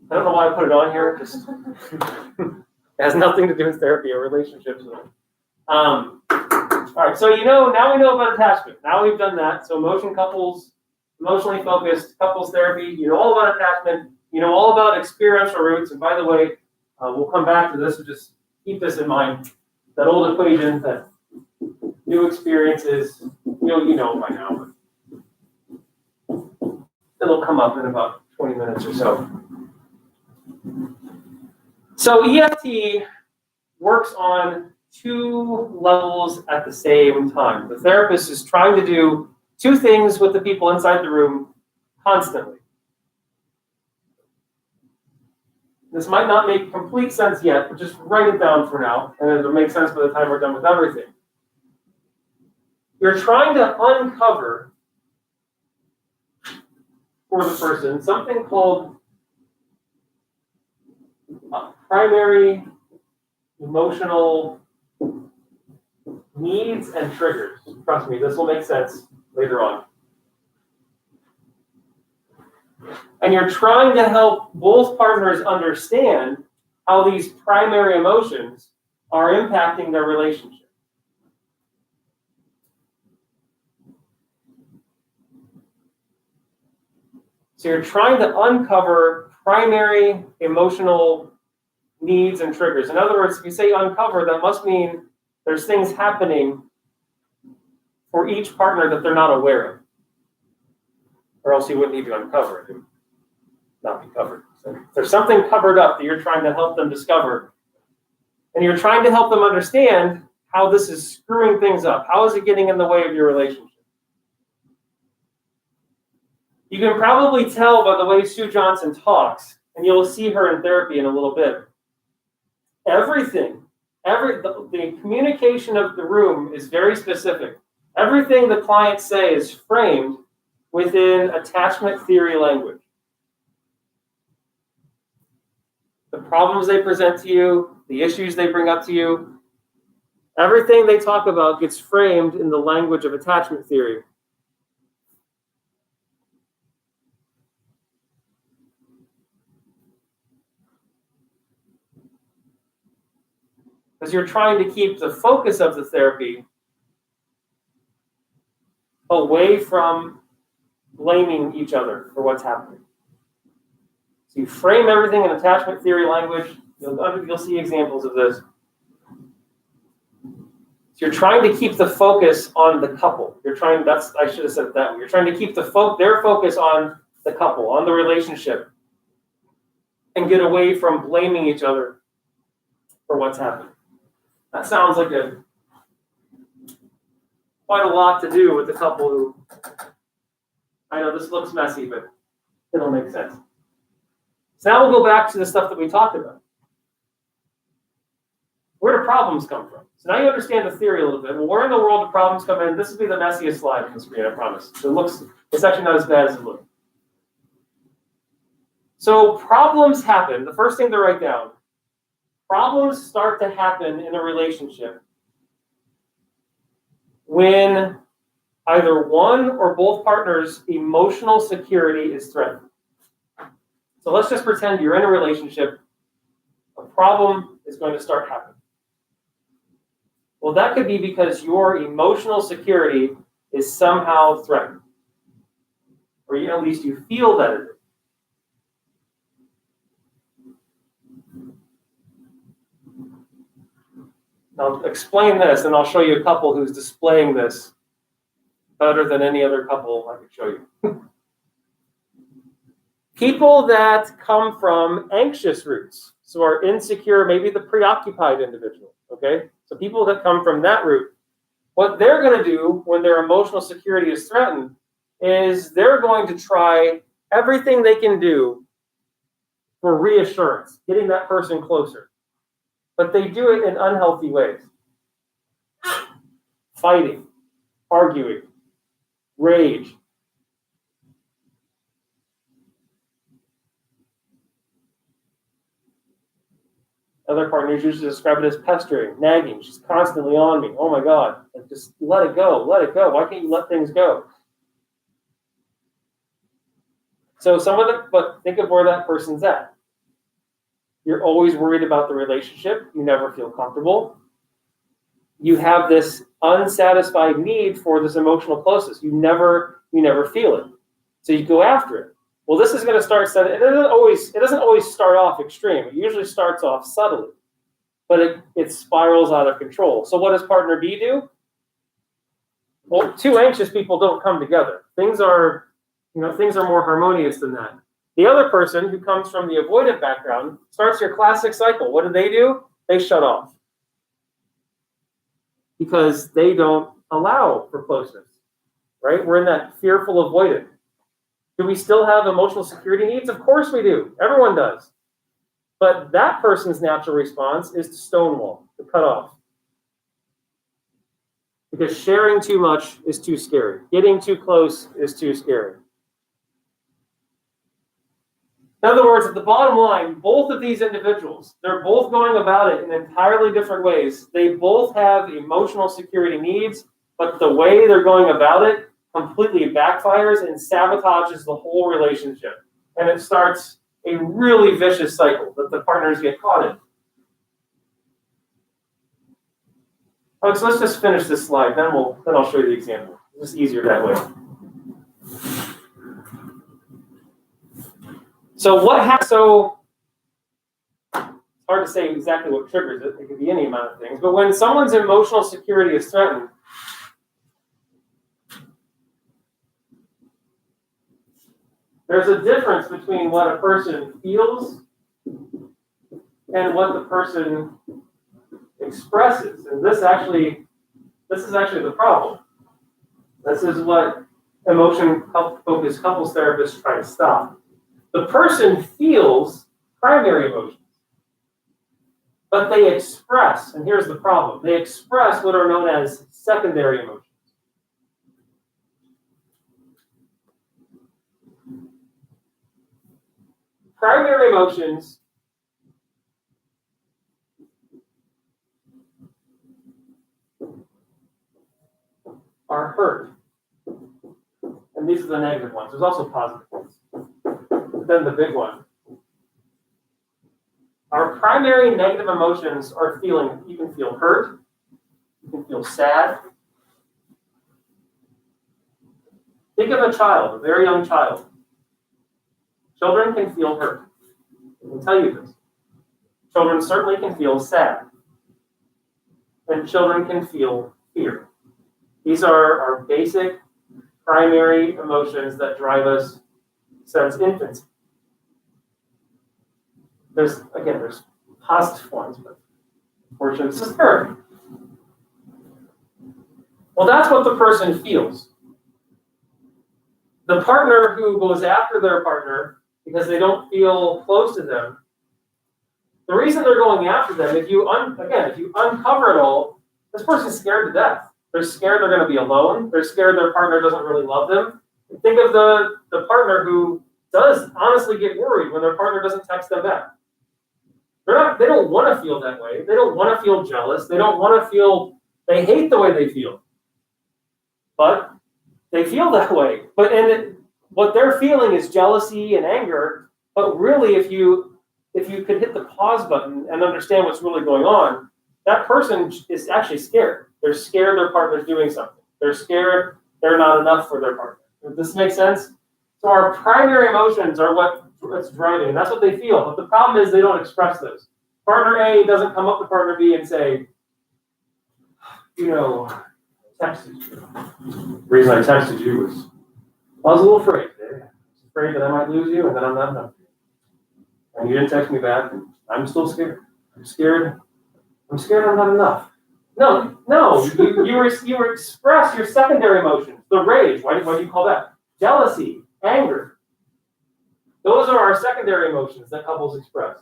I don't know why I put it on here. Just it has nothing to do with therapy or relationships. All right, so now we know about attachment. Now we've done that. So emotionally focused couples therapy. You know all about attachment. You know all about experiential roots. And by the way, we'll come back to this. So just keep this in mind. That old equation that new experiences, you know by now. But it'll come up in about 20 minutes or so. So EFT works on 2 levels at the same time. The therapist is trying to do 2 things with the people inside the room constantly. This might not make complete sense yet, but just write it down for now, and it'll make sense by the time we're done with everything. You're trying to uncover for the person something called primary emotional needs and triggers. Trust me, this will make sense later on. And you're trying to help both partners understand how these primary emotions are impacting their relationship. So you're trying to uncover primary emotional needs and triggers. In other words, if you say uncover, that must mean there's things happening for each partner that they're not aware of. or else he wouldn't need to uncover it. It would not be covered. So if there's something covered up that you're trying to help them discover, and you're trying to help them understand how this is screwing things up. How is it getting in the way of your relationship? You can probably tell by the way Sue Johnson talks, and you'll see her in therapy in a little bit. The communication of the room is very specific. Everything the clients say is framed within attachment theory language. The problems they present to you, the issues they bring up to you, everything they talk about gets framed in the language of attachment theory. Because you're trying to keep the focus of the therapy away from blaming each other for what's happening. So you frame everything in attachment theory language. You'll see examples of this. So you're trying to keep the focus on the couple. I should have said it that way. You're trying to keep their focus on the couple, on the relationship, and get away from blaming each other for what's happening. That sounds like quite a lot to do with the couple who, I know this looks messy, but it'll make sense. So now we'll go back to the stuff that we talked about. Where do problems come from? So now you understand the theory a little bit. Well, where in the world do problems come in? This will be the messiest slide on the screen, I promise. It's actually not as bad as it looks. So problems happen. The first thing to write down, problems start to happen in a relationship when either one or both partners' emotional security is threatened. So let's just pretend you're in a relationship. A problem is going to start happening. Well, that could be because your emotional security is somehow threatened. Or at least you feel that it is. I'll explain this, and I'll show you a couple who's displaying this better than any other couple I could show you. People that come from anxious roots, so are insecure, maybe the preoccupied individual, okay? So people that come from that root, what they're going to do when their emotional security is threatened is they're going to try everything they can do for reassurance, getting that person closer. But they do it in unhealthy ways. Fighting, arguing, rage. Other partners usually describe it as pestering, nagging. She's constantly on me. Oh my God. Like, just let it go. Let it go. Why can't you let things go? So but think of where that person's at. You're always worried about the relationship. You never feel comfortable. You have this unsatisfied need for this emotional closeness. You never feel it. So you go after it. Well, this is going to start. It doesn't always start off extreme. It usually starts off subtly, but it spirals out of control. So what does partner B do? Well, two anxious people don't come together. Things are more harmonious than that. The other person who comes from the avoidant background starts your classic cycle. What do? They shut off because they don't allow for closeness, right? We're in that fearful avoidant. Do we still have emotional security needs? Of course we do. Everyone does. But that person's natural response is to stonewall, to cut off. Because sharing too much is too scary. Getting too close is too scary. In other words, at the bottom line, both of these individuals, they're both going about it in entirely different ways. They both have emotional security needs, but the way they're going about it completely backfires and sabotages the whole relationship. And it starts a really vicious cycle that the partners get caught in. Okay, so let's just finish this slide, then I'll show you the example. It's just easier that way. So what happens? So it's hard to say exactly what triggers it. It could be any amount of things. But when someone's emotional security is threatened, There's a difference between what a person feels and what the person expresses. And this is actually the problem. This is what emotion-focused couples therapists try to stop. The person feels primary emotions, but they express, and here's the problem, they express what are known as secondary emotions. Primary emotions are hurt. And these are the negative ones. There's also positive ones. But then the big one. Our primary negative emotions are feeling, you can feel hurt, you can feel sad. Think of a child, a very young child. Children can feel hurt. I can tell you this. Children certainly can feel sad. And children can feel fear. These are our basic primary emotions that drive us since infancy. There's positive ones, but unfortunately this is hurt. Well, that's what the person feels. The partner who goes after their partner because they don't feel close to them, the reason they're going after them, if you uncover it all, this person's scared to death. They're scared they're going to be alone. They're scared their partner doesn't really love them. Think of the partner who does honestly get worried when their partner doesn't text them back. They don't want to feel that way. They don't want to feel jealous. They don't want to feel, they hate the way they feel. But they feel that way. What they're feeling is jealousy and anger. But really, if you could hit the pause button and understand what's really going on, that person is actually scared. They're scared their partner's doing something. They're scared they're not enough for their partner. Does this make sense? So our primary emotions are what's driving, and that's what they feel. But the problem is they don't express those. Partner A doesn't come up to partner B and say, texted you. The reason I texted you was I was a little afraid. I was afraid that I might lose you and then I'm not enough. And you didn't text me back, and I'm still scared. I'm scared I'm not enough. No. You express your secondary emotions. The rage. What do you call that? Jealousy, anger. Those are our secondary emotions that couples express.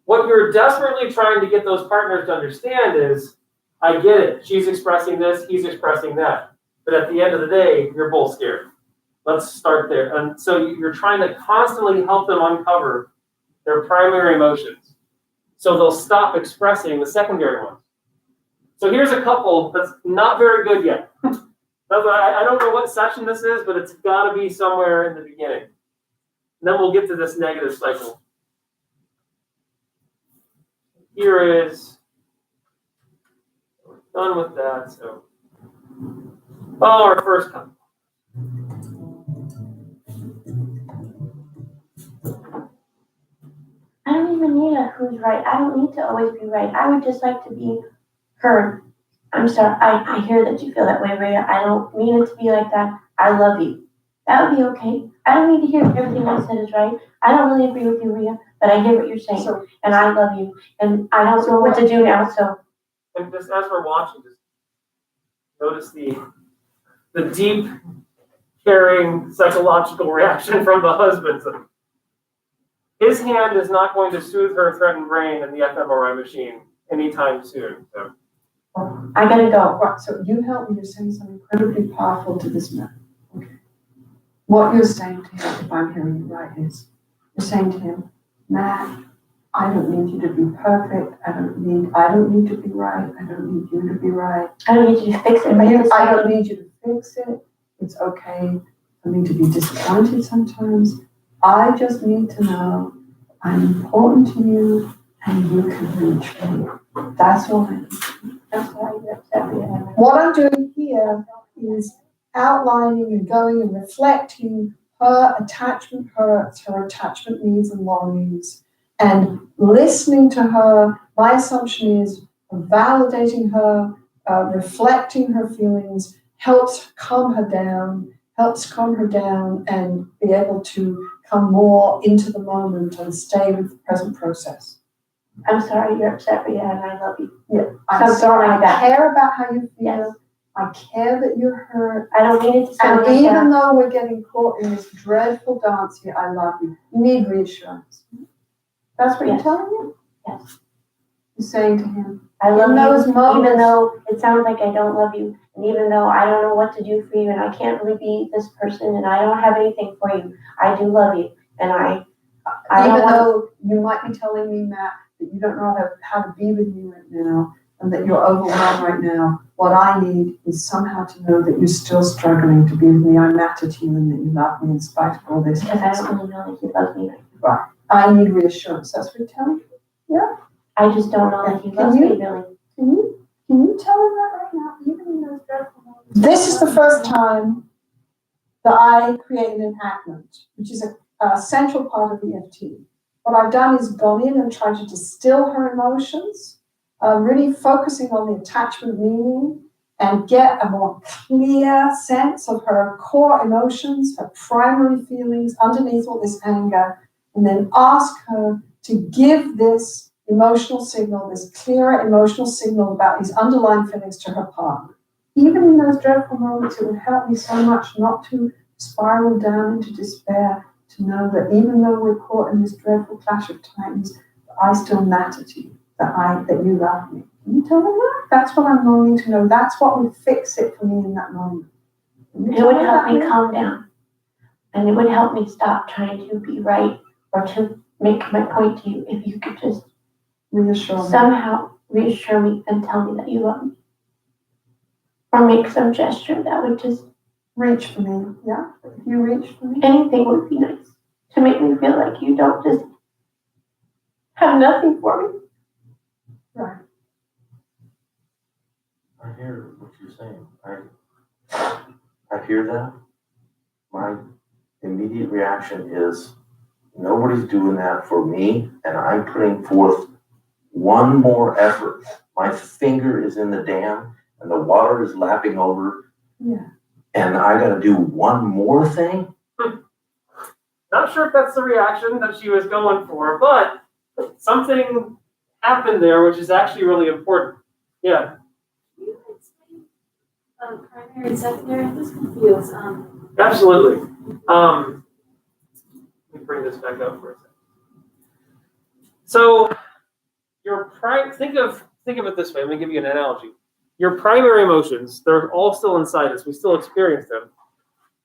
What you're desperately trying to get those partners to understand is, I get it. She's expressing this, he's expressing that. But at the end of the day, you're both scared. Let's start there. And so you're trying to constantly help them uncover their primary emotions, so they'll stop expressing the secondary ones. So here's a couple that's not very good yet. I don't know what session this is, but it's got to be somewhere in the beginning. And then we'll get to this negative cycle. Here is, we're done with that. So, our first couple. I don't even need a who's right. I don't need to always be right. I would just like to be heard. I'm sorry. I hear that you feel that way, Rhea. I don't mean it to be like that. I love you. That would be okay. I don't need to hear if everything I said is right. I don't really agree with you, Rhea, but I hear what you're saying. And I love you. And I don't know what to do now, so. And just as we're watching, just notice the deep, caring, psychological reaction from the husband. His hand is not going to soothe her threatened brain in the fMRI machine anytime soon. So. I gotta go. Right, so you help me, you're saying something incredibly powerful to this man. Okay. What you're saying to him, if I'm hearing you right, is you're saying to him, Matt, I don't need you to be perfect. I don't need to be right. I don't need you to be right. I don't need you to fix it. I don't need you to fix it. It's okay for me to be disappointed sometimes. I just need to know I'm important to you and you can reach me. That's all I need. I'm sorry you're upset, Rhea. What I'm doing here is outlining and going and reflecting her attachment hurts, her attachment needs and longings, and listening to her. My assumption is validating her, reflecting her feelings, helps calm her down helps calm her down and be able to come more into the moment and stay with the present process. I'm sorry you're upset, Rita, and I love you. Yeah, I'm Something sorry. like I that. care about how you feel. Yes. I care that you're hurt. I don't mean it to sound And like even that. though we're getting caught in this dreadful dance here, I love you. You need reassurance. That's what you're Yes. telling him? Yes. You're saying to him, I love in you, those moments- even though it sounds like I don't love you, and even though I don't know what to do for you, and I can't really be this person, and I don't have anything for you, I do love you, and I don't even want. though you might be telling me, Matt, that you don't know how to be with me right now, and that you're overwhelmed right now, what I need is somehow to know that you're still struggling to be with me. I matter to you and that you love me in spite of all this. Because I don't really know that he loves me. I need reassurance. That's what you're telling me? I just don't know that he Can loves you- me, really. Can you tell him that right now, even in those dreadful moments? This is the first time that I create an enactment, which is a central part of EFT. What I've done is gone in and tried to distill her emotions, really focusing on the attachment meaning and get a more clear sense of her core emotions, her primary feelings underneath all this anger, and then ask her to give this emotional signal, this clearer emotional signal about these underlying feelings to her partner. Even in those dreadful moments, it would help me so much not to spiral down into despair, to know that even though we're caught in this dreadful clash of titans, I still matter to you, that you love me. Can you tell me that? That's what I'm longing to know. That's what would fix it for me in that moment. It would help me calm down. And it would help me stop trying to be right or to make my point to you if you could just Reassure me. somehow reassure me and tell me that you love me. Or make some gesture that would just, Reach for me, yeah? If you reach for me. anything would be nice to make me feel like you don't just have nothing for me. Right. I hear what you're saying. I hear that. My immediate reaction is nobody's doing that for me, and I'm putting forth one more effort. My finger is in the dam and the water is lapping over. Yeah. And I gotta do one more thing? Not sure if that's the reaction that she was going for, but something happened there, which is actually really important. Yeah. Can you explain primary and secondary? I'm just confused. Absolutely. Let me bring this back up for a second. So think of it this way. Let me give you an analogy. Your primary emotions, they're all still inside us. We still experience them.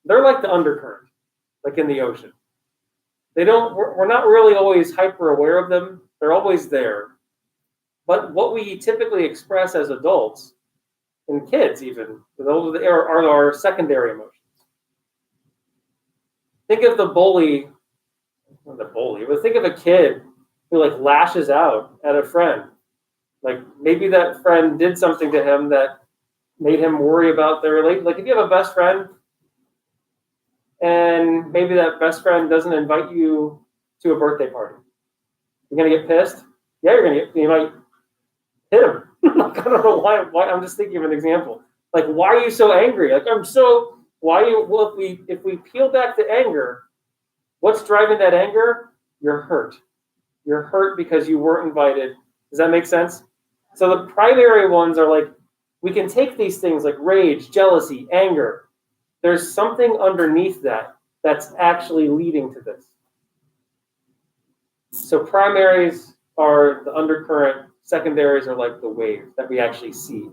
They're like the undercurrent, like in the ocean. We're not really always hyper aware of them. They're always there. But what we typically express as adults, and kids even, those are our secondary emotions. Think of not the bully, but think of a kid who like lashes out at a friend. Like maybe that friend did something to him that made him worry about their relationship. Like if you have a best friend and maybe that best friend doesn't invite you to a birthday party, you're gonna get pissed? Yeah, you might hit him. Like, I don't know why I'm just thinking of an example. Like, why are you so angry? Like if we peel back the anger, what's driving that anger? You're hurt. You're hurt because you weren't invited. Does that make sense? So the primary ones are like, we can take these things like rage, jealousy, anger. There's something underneath that's actually leading to this. So primaries are the undercurrent, secondaries are like the wave that we actually see.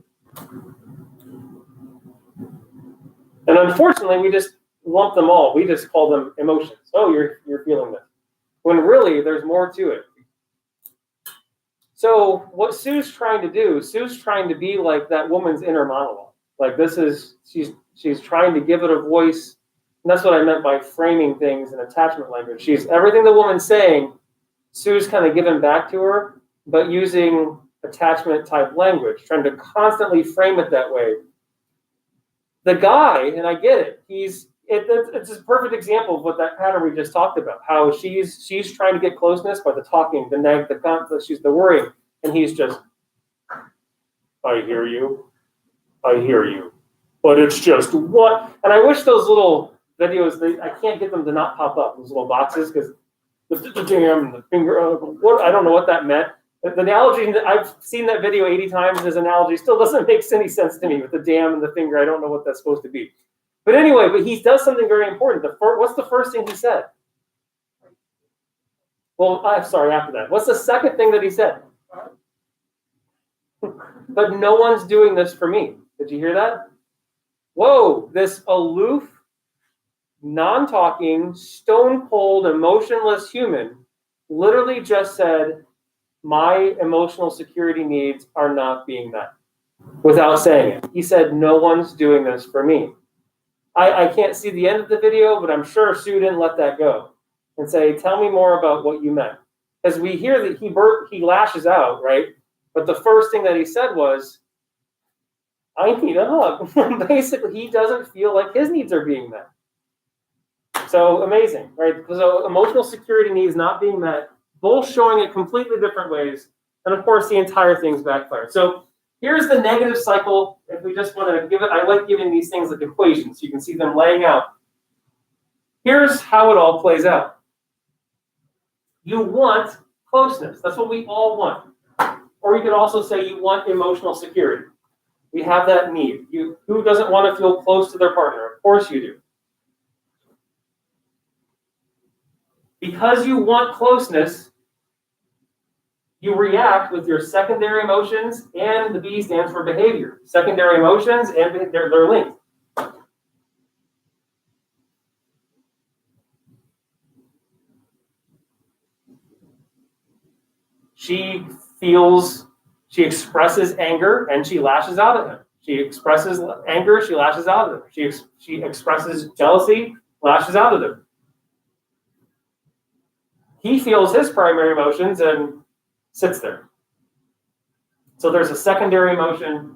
And unfortunately, we just lump them all. We just call them emotions. Oh, you're feeling this. When really, there's more to it. So what Sue's trying to do, Sue's trying to be like that woman's inner monologue. Like she's trying to give it a voice. And that's what I meant by framing things in attachment language. She's everything the woman's saying, Sue's kind of giving back to her, but using attachment type language, trying to constantly frame it that way. The guy, and I get it, it's a perfect example of what that pattern we just talked about, how she's trying to get closeness by the talking, the nag, the conflict, she's the worrying, and he's just, I hear you. but it's just what. And I wish those little videos, I can't get them to not pop up, those little boxes, because the jam and the finger, what, I don't know what that meant. The analogy, I've seen that video 80 times, his analogy still doesn't make any sense to me with the dam and the finger. I don't know what that's supposed to be. But anyway, but he does something very important. What's the first thing he said? Well, I'm sorry, after that. What's the second thing that he said? But no one's doing this for me. Did you hear that? Whoa, this aloof, non-talking, stone-cold, emotionless human literally just said, my emotional security needs are not being met, without saying it. He said, no one's doing this for me. I can't see the end of the video, but I'm sure Sue didn't let that go and say, tell me more about what you meant. Because we hear that he lashes out, right? But the first thing that he said was, I need a hug. Basically, he doesn't feel like his needs are being met. So amazing, right? So emotional security needs not being met, both showing it completely different ways. And of course, the entire thing's backfired. So here's the negative cycle. If we just want to give it, I like giving these things like equations. So you can see them laying out. Here's how it all plays out. You want closeness. That's what we all want. Or you could also say you want emotional security. We have that need. Who doesn't want to feel close to their partner? Of course you do. Because you want closeness, you react with your secondary emotions, and the B stands for behavior. Secondary emotions and they're linked. She expresses anger and she lashes out at him. She expresses anger, she lashes out at him. She expresses jealousy, lashes out at him. He feels his primary emotions and sits there. So there's a secondary emotion.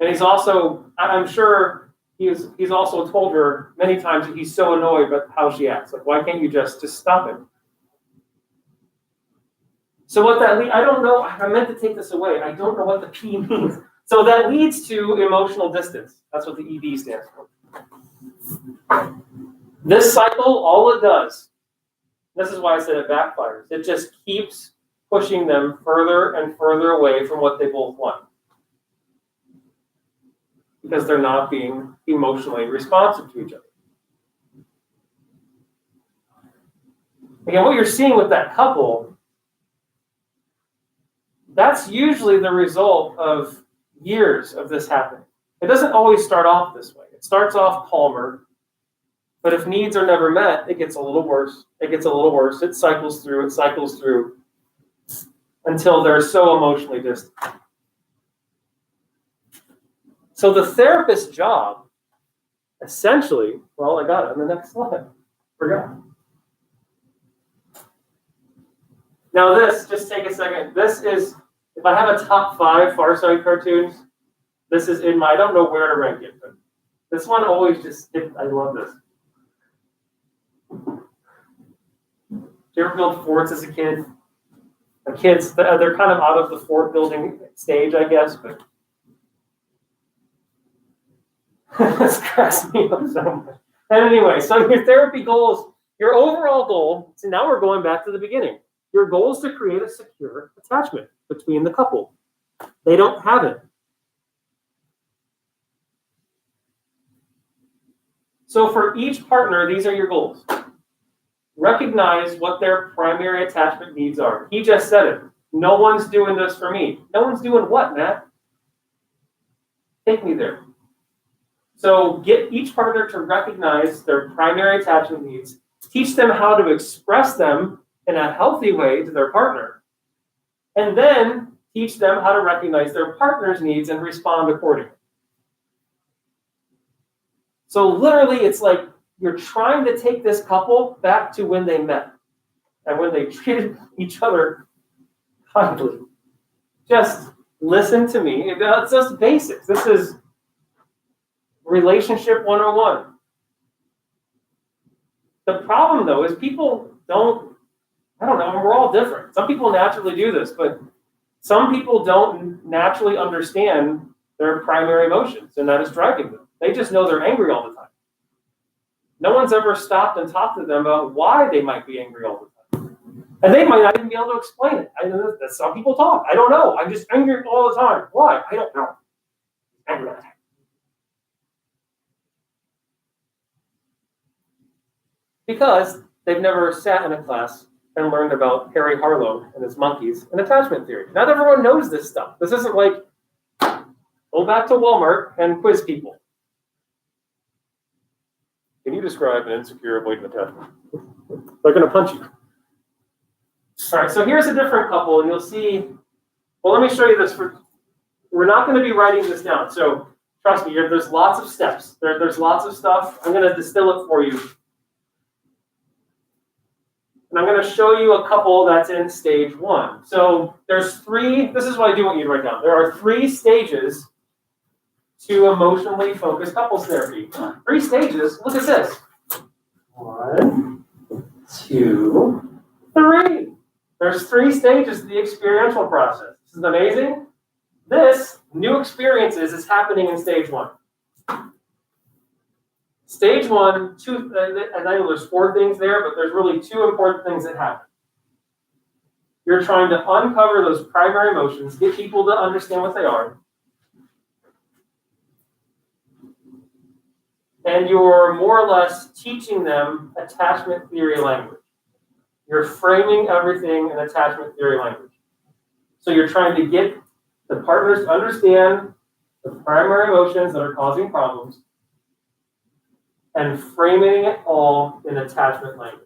And he's also, I'm sure he's also told her many times that he's so annoyed by how she acts. Like, why can't you just stop it? So what that I don't know, I meant to take this away. I don't know what the P means. So that leads to emotional distance. That's what the ED stands for. This cycle, all it does, this is why I said it backfires. It just keeps pushing them further and further away from what they both want. Because they're not being emotionally responsive to each other. Again, what you're seeing with that couple, that's usually the result of years of this happening. It doesn't always start off this way. It starts off calmer, but if needs are never met, it gets a little worse. It gets a little worse. It cycles through until they're so emotionally distant. So the therapist's job, essentially, well, I got it on the next slide. Forgot. Now this, just take a second. This is, if I have a top 5 Far Side cartoons, this is in my, I don't know where to rank it, but this one always just, I love this. Did you ever build forts as a kid? The kids, they're kind of out of the fort building stage, I guess, but this cracks me up so much. And anyway, so your therapy goals, your overall goal, so now we're going back to the beginning. Your goal is to create a secure attachment between the couple. They don't have it. So for each partner, these are your goals. Recognize what their primary attachment needs are. He just said it. No one's doing this for me. No one's doing what, Matt? Take me there. So get each partner to recognize their primary attachment needs. Teach them how to express them in a healthy way to their partner. And then teach them how to recognize their partner's needs and respond accordingly. So literally, it's like you're trying to take this couple back to when they met and when they treated each other kindly. Just listen to me. It's just basics. This is relationship 101. The problem, though, is people don't, I don't know, we're all different. Some people naturally do this, but some people don't naturally understand their primary emotions, and that is driving them. They just know they're angry all the time. No one's ever stopped and talked to them about why they might be angry all the time. And they might not even be able to explain it. I know that some people talk. I don't know. I'm just angry all the time. Why? I don't know. Angry all the time. Because they've never sat in a class and learned about Harry Harlow and his monkeys and attachment theory. Not everyone knows this stuff. This isn't like, go back to Walmart and quiz people. Can you describe an insecure avoidant attachment? They're going to punch you. All right, so here's a different couple, and you'll see, well, let me show you this. We're not going to be writing this down, so trust me, there's lots of steps. There's lots of stuff. I'm going to distill it for you. And I'm going to show you a couple that's in stage 1. So there's 3, this is what I do want you to write down. There are 3 stages to emotionally focused couples therapy. 3 stages, look at this. 1, 2, 3. There's 3 stages to the experiential process. This is amazing. This, new experiences, is happening in stage 1. Stage 1, 2, and I know there's 4 things there, but there's really 2 important things that happen. You're trying to uncover those primary emotions, get people to understand what they are, and you're more or less teaching them attachment theory language. You're framing everything in attachment theory language. So you're trying to get the partners to understand the primary emotions that are causing problems, and framing it all in attachment language.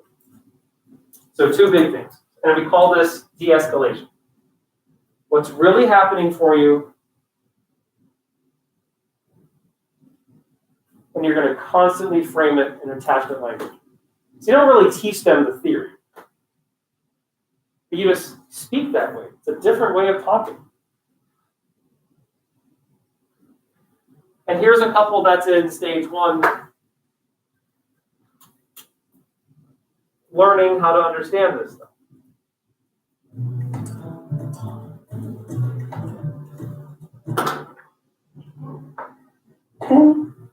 So 2 big things. And we call this de-escalation. What's really happening for you, and you're going to constantly frame it in attachment language. So you don't really teach them the theory. But you just speak that way. It's a different way of talking. And here's a couple that's in stage 1. Learning how to understand this stuff. Tim,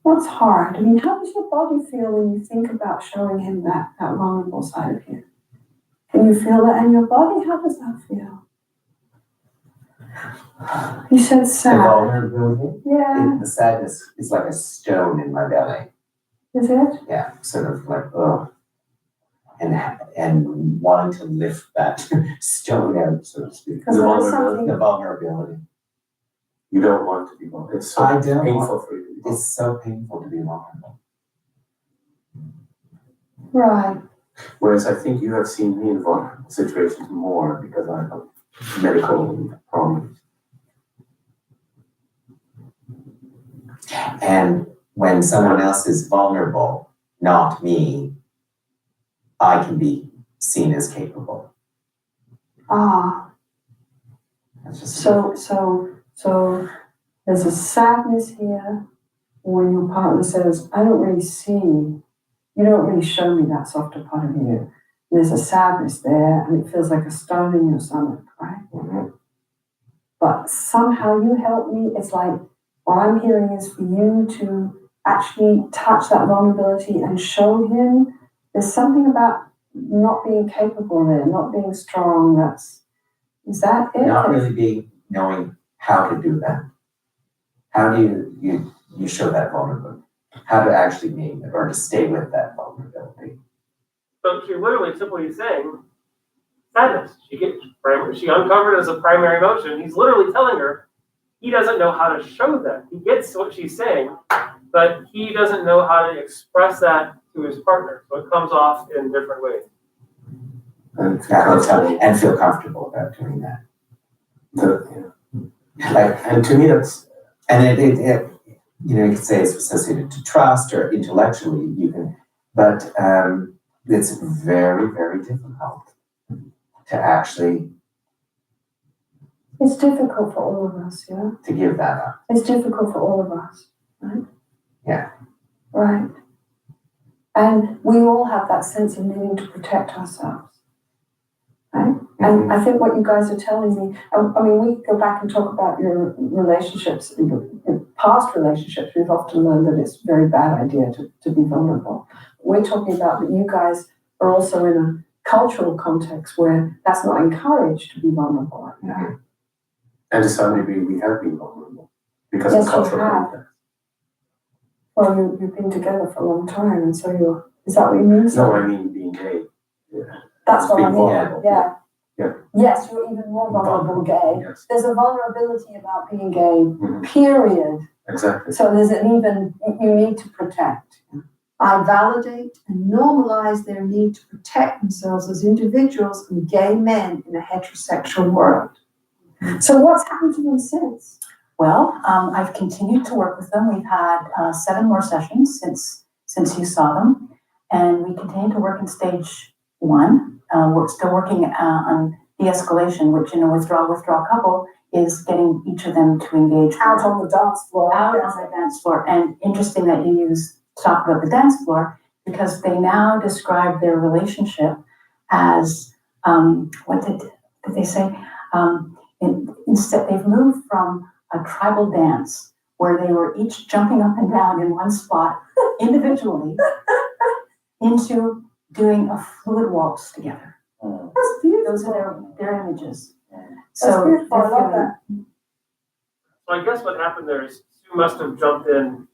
what's hard? I mean, how does your body feel when you think about showing him that vulnerable side of you? Can you feel that in your body? How does that feel? You said The sad. vulnerability. Yeah. The sadness is like a stone in my belly. Is it? Yeah, sort of like, oh. And wanting to lift that stone out, so to speak. Because there is something. The vulnerability. You don't want to be vulnerable. It's so I don't painful for you. It's so painful to be vulnerable. Right. Whereas I think you have seen me in vulnerable situations more because I have medical problems. And when someone else is vulnerable, not me, I can be seen as capable. Ah. That's just So there's a sadness here when your partner says, I don't really see, you don't really show me that softer part of you. And there's a sadness there and it feels like a stone in your stomach, right? Mm-hmm. But somehow you help me. It's like what I'm hearing is for you to actually touch that vulnerability and show him there's something about not being capable there, not being strong. Is that it? Not really knowing how to do that. How do you show that vulnerability? How to actually name it or to stay with that vulnerability. So she literally took what he's saying, sadness. She uncovered as a primary emotion. He's literally telling her he doesn't know how to show that. He gets what she's saying, but he doesn't know how to express that to his partner. So it comes off in different ways. And feel comfortable about doing that. And to me, that's And it you know, you could say it's associated to trust or intellectually you can, but it's very, very difficult to actually. It's difficult for all of us, yeah? To give that up. It's difficult for all of us, right? Yeah. Right. And we all have that sense of needing to protect ourselves, right? And I think what you guys are telling me, I mean, we go back and talk about your relationships, your past relationships. We've often learned that it's a very bad idea to be vulnerable. We're talking about that you guys are also in a cultural context where that's not encouraged to be vulnerable like that. And to some degree, we have been vulnerable because of Yes, you cultural have. context. Well, you've been together for a long time, and so is that what you mean? No, I mean being gay. That's what I being mean, vulnerable. yeah. Yeah. Yes, you're even more vulnerable gay. Yes, There's a vulnerability about being gay, Mhm. period. exactly. So there's an even, you need to protect. I validate and normalize their need to protect themselves as individuals and gay men in a heterosexual world. So what's happened to them since? Well, I've continued to work with them. We've had 7 more sessions since you saw them, and we continue to work in stage 1. We're still working on de-escalation, which in a withdrawal couple is getting each of them to engage Out on the dance floor. out Yes. on the dance floor. And interesting that you talk about the dance floor, because they now describe their relationship as what did they say? Instead, they've moved from a tribal dance where they were each jumping up and down in one spot individually into doing a fluid waltz together. That's beautiful. Those are their images. That's So beautiful. I they're love feeling- that. So I guess what happened there is Sue must have jumped in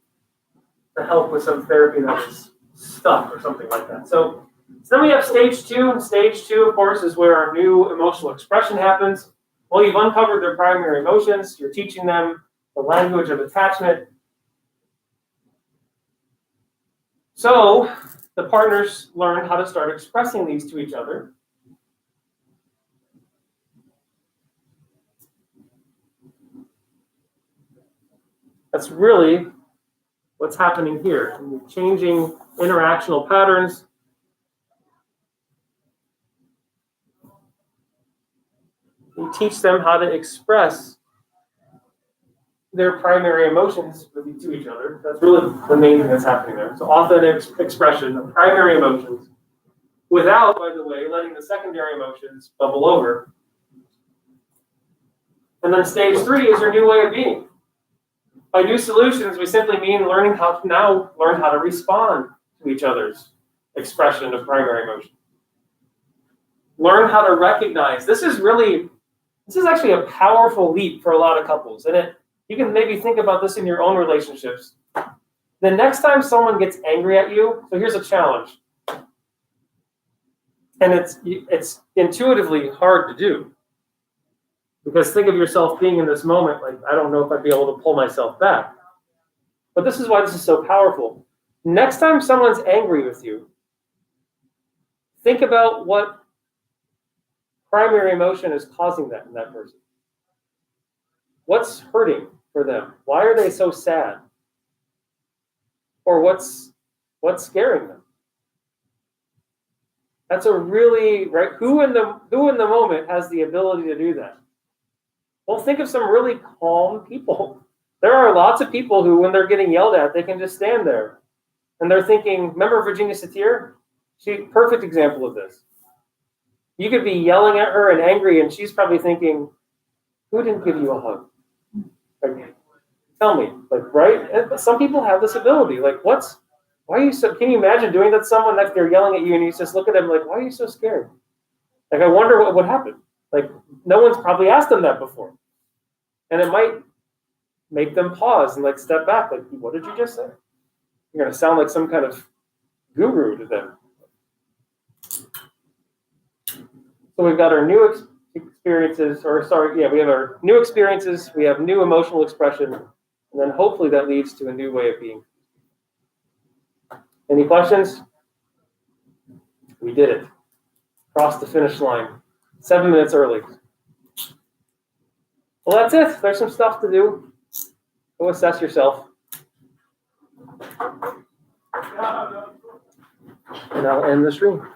to help with some therapy that was stuck or something like that. So then we have stage 2, and stage 2, of course, is where our new emotional expression happens. Well, you've uncovered their primary emotions. You're teaching them the language of attachment. So the partners learn how to start expressing these to each other. That's really what's happening here. You're changing interactional patterns. You teach them how to express their primary emotions to each other. That's really the main thing that's happening there. So authentic expression of primary emotions without, by the way, letting the secondary emotions bubble over. And then stage 3 is your new way of being. By new solutions, we simply mean learn how to respond to each other's expression of primary emotion. Learn how to recognize. This is actually a powerful leap for a lot of couples. And you can maybe think about this in your own relationships. The next time someone gets angry at you, so here's a challenge. And it's intuitively hard to do. Because think of yourself being in this moment, like, I don't know if I'd be able to pull myself back. But this is why this is so powerful. Next time someone's angry with you, think about what primary emotion is causing that in that person. What's hurting for them? Why are they so sad? Or what's scaring them? That's a really, right? Who in the moment has the ability to do that? Well, think of some really calm people. There are lots of people who, when they're getting yelled at, they can just stand there. And they're thinking, remember Virginia Satir? Perfect example of this. You could be yelling at her and angry, and she's probably thinking, who didn't give you a hug? Like, tell me, like, right? And some people have this ability. Like, why are you so, can you imagine doing that to someone that they're yelling at you and you just look at them like, why are you so scared? Like, I wonder what would happen. Like, no one's probably asked them that before. And it might make them pause and like step back. Like, what did you just say? You're going to sound like some kind of guru to them. So we've got our new experiences, we have our new experiences, we have new emotional expression, and then hopefully that leads to a new way of being. Any questions? We did it. Crossed the finish line. 7 minutes early. Well, that's it. There's some stuff to do. Go assess yourself. And I'll end the stream.